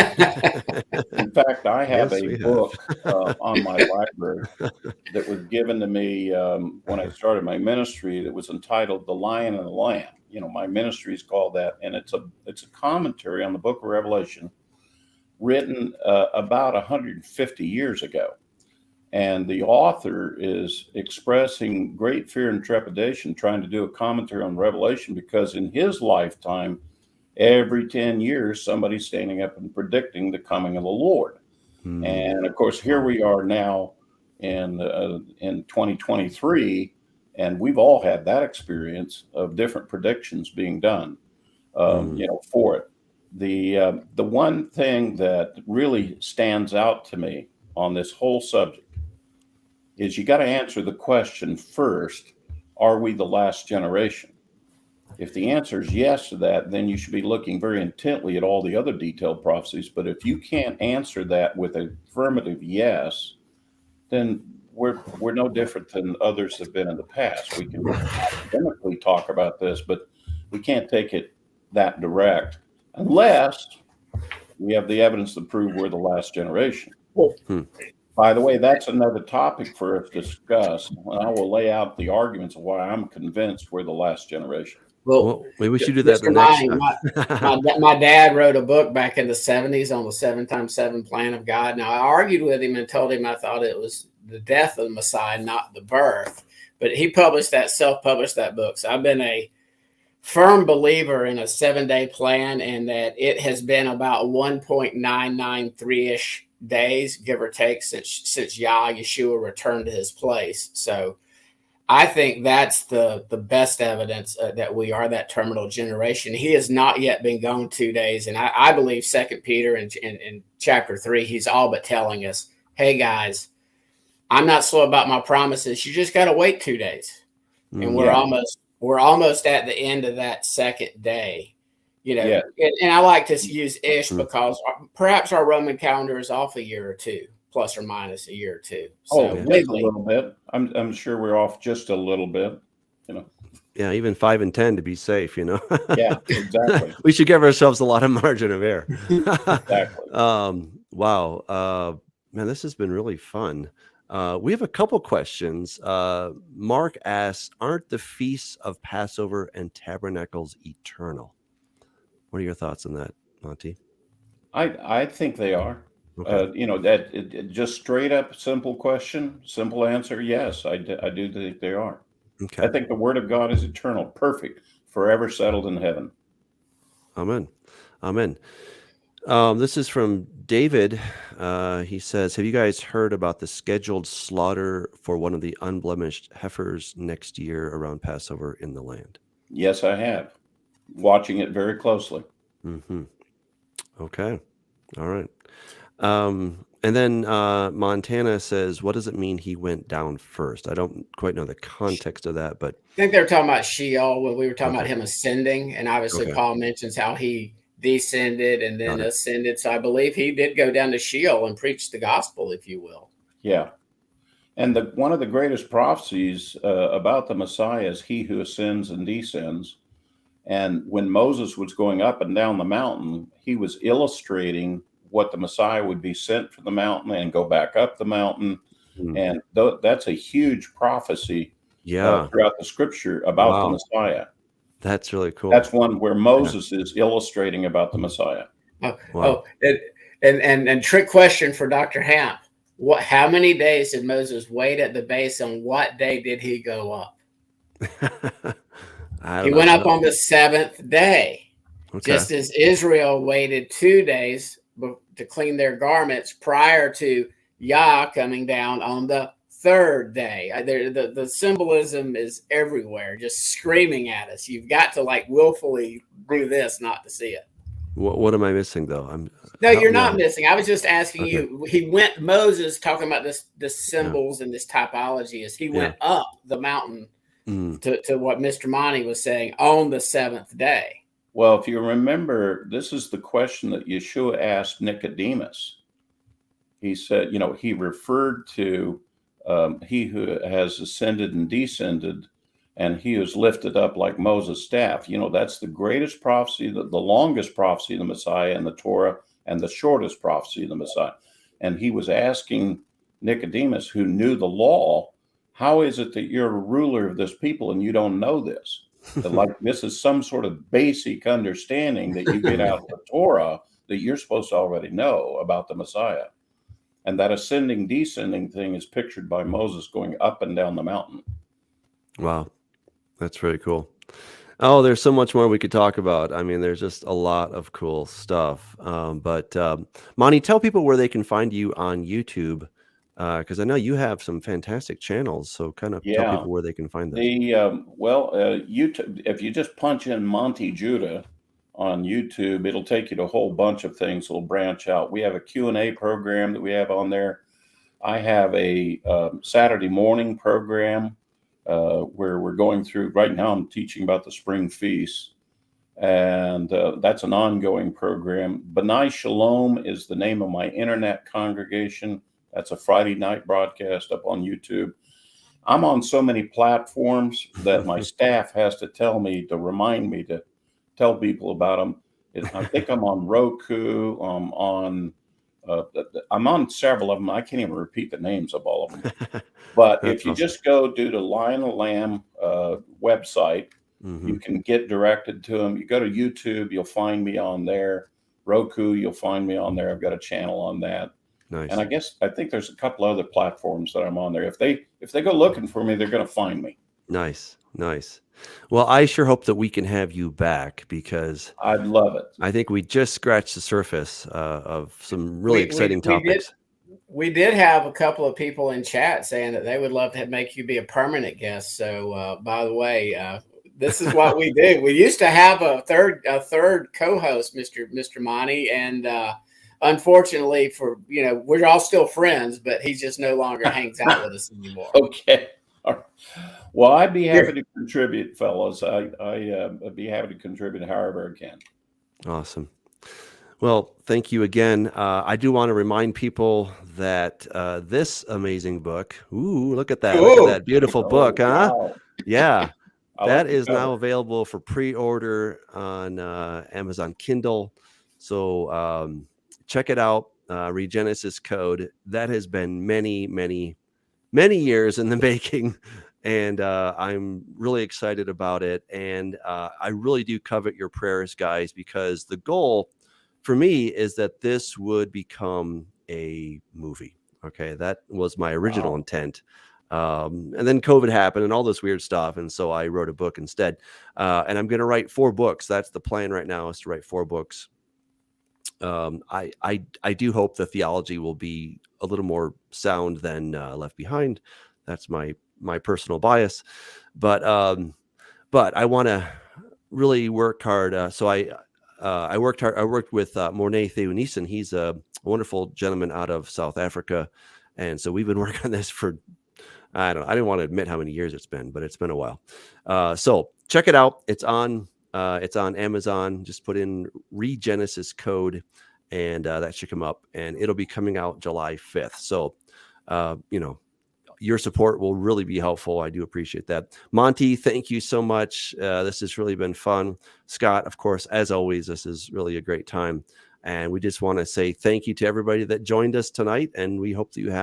In fact, I have a book on my library that was given to me when I started my ministry that was entitled "The Lion and the Lamb." My ministry is called that, and it's a commentary on the book of Revelation, written about 150 years ago. And the author is expressing great fear and trepidation trying to do a commentary on Revelation, because in his lifetime, every 10 years, somebody's standing up and predicting the coming of the Lord. And of course, here we are now in 2023, and we've all had that experience of different predictions being done, for it. The one thing that really stands out to me on this whole subject is you got to answer the question first, are we the last generation? If the answer is yes to that, then you should be looking very intently at all the other detailed prophecies. But if you can't answer that with an affirmative yes, then we're no different than others have been in the past. We can academically talk about this, but we can't take it that direct unless we have the evidence to prove we're the last generation. By the way, that's another topic for us to discuss. I will lay out the arguments of why I'm convinced we're the last generation. Well, maybe we should do that the next time. My dad wrote a book back in the 70s on the 7x7 plan of God. Now, I argued with him and told him I thought it was the death of the Messiah, not the birth. But he self-published that book. So I've been a firm believer in a 7-day plan, and that it has been about 1.993-ish days, give or take, since Yeshua returned to his place. So I think that's the best evidence that we are that terminal generation. He has not yet been gone 2 days. And I believe 2 Peter in chapter 3, he's all but telling us, hey guys, I'm not slow about my promises. You just got to wait 2 days. And we're Yeah. almost at the end of that second day, Yeah. and I like to use ish Mhm. because perhaps our Roman calendar is off a year or two, plus or minus a year or two. Oh, So Yeah. just a lately, little bit. I'm sure we're off just a little bit. You know. Yeah, even 5 and 10 to be safe, Yeah. Exactly. We should give ourselves a lot of margin of error. Exactly. Wow. Man, this has been really fun. We have a couple questions. Mark asks, aren't the feasts of Passover and Tabernacles eternal? What are your thoughts on that, Monty? I think they are. Okay. That just straight up simple question, simple answer. Yes, I do think they are. I Okay. think the Word of God is eternal, perfect, forever settled in heaven. Amen. Amen. This is from David. He says, have you guys heard about the scheduled slaughter for one of the unblemished heifers next year around Passover in the land? Yes, I have. Watching it very closely. Mm-hmm. Okay. All right. And then Montana says, what does it mean he went down first? I don't quite know the context of that, but I think they were talking about Sheol when we were talking about okay. him ascending, and obviously Okay. Paul mentions how he descended and then Got it. ascended. So I believe he did go down to Sheol and preach the gospel, if you will. Yeah. And one of the greatest prophecies about the Messiah is he who ascends and descends. And when Moses was going up and down the mountain, he was illustrating what the Messiah would be sent from the mountain and go back up the mountain. Hmm. And that's a huge prophecy Yeah. throughout the scripture about the Wow. Messiah. That's really cool. That's one where Moses is illustrating about the Messiah. Wow. And trick question for Dr. Hamp. How many days did Moses wait at the base, and what day did he go up? I He don't went know. up on the 7th day, Okay. just as Israel waited 2 days to clean their garments prior to Yah coming down on the 3rd day. The symbolism is everywhere, just screaming at us. You've got to willfully do this not to see it. What am I missing though? No, help you're me not out. missing. I was just asking Okay. you. Moses talking about this symbols and this typology as he went up the mountain Mm. to what Mr. Monty was saying on the 7th day. Well, if you remember, this is the question that Yeshua asked Nicodemus. He said, he referred to he who has ascended and descended, and he who is lifted up like Moses' staff. That's the greatest prophecy, the longest prophecy of the Messiah in the Torah, and the shortest prophecy of the Messiah. And he was asking Nicodemus, who knew the law, how is it that you're a ruler of this people and you don't know this? Like this is some sort of basic understanding that you get out of the Torah that you're supposed to already know about the Messiah. And that ascending, descending thing is pictured by Moses going up and down the mountain. Wow. That's very cool. Oh, there's so much more we could talk about. I mean, there's just a lot of cool stuff. But Monty, tell people where they can find you on YouTube, because I know you have some fantastic channels. So kind of tell Yeah. people where they can find them. YouTube, if you just punch in Monte Judah on YouTube, it'll take you to a whole bunch of things. It'll branch out. We have a Q&A program that we have on there. I have a Saturday morning program where we're going through, right now I'm teaching about the spring feast, and that's an ongoing program. B'nai Shalom is the name of my internet congregation. That's a Friday night broadcast up on YouTube. I'm on so many platforms that my staff has to tell me, to remind me to tell people about them. I think I'm on Roku. I'm on several of them. I can't even repeat the names of all of them. But if you just go to the Lion and Lamb website, you can get directed to them. You go to YouTube, you'll find me on there. Roku, you'll find me on there. I've got a channel on that. Nice. And I think there's a couple other platforms that I'm on there. If they go looking for me, they're going to find me. Nice. Well, I sure hope that we can have you back, because I'd love it. I think we just scratched the surface of some really exciting topics. We did have a couple of people in chat saying that they would love to make you be a permanent guest. So, by the way, this is what we do. We used to have a third co-host, Mr. Monty, and unfortunately, we're all still friends, but he just no longer hangs out with us anymore. Okay. All right. Well, I'd be happy to contribute, fellas. I'd be happy to contribute however I can. Awesome. Well, thank you again. I do want to remind people that this amazing book, look at that. Look at that beautiful book, huh? Wow. Yeah. That like is now available for pre-order on Amazon Kindle. So check it out. Regenesis Code. That has been many, many, many years in the making. And I'm really excited about it. And I really do covet your prayers, guys, because the goal for me is that this would become a movie. Okay. That was my original intent. And then COVID happened and all this weird stuff. And so I wrote a book instead. And I'm going to write 4 books. That's the plan right now, is to write 4 books. I do hope the theology will be a little more sound than Left Behind. That's my personal bias, but I want to really work hard. So I worked hard. I worked with Mornay Theunissen. He's a wonderful gentleman out of South Africa, and so we've been working on this for I didn't want to admit how many years it's been, but it's been a while. So check it out. It's on Amazon. Just put in Regenesis Code, and that should come up, and it'll be coming out July 5th. So your support will really be helpful. I do appreciate that. Monty, thank you so much. This has really been fun. Scott, of course, as always, this is really a great time. And we just want to say thank you to everybody that joined us tonight. And we hope that you have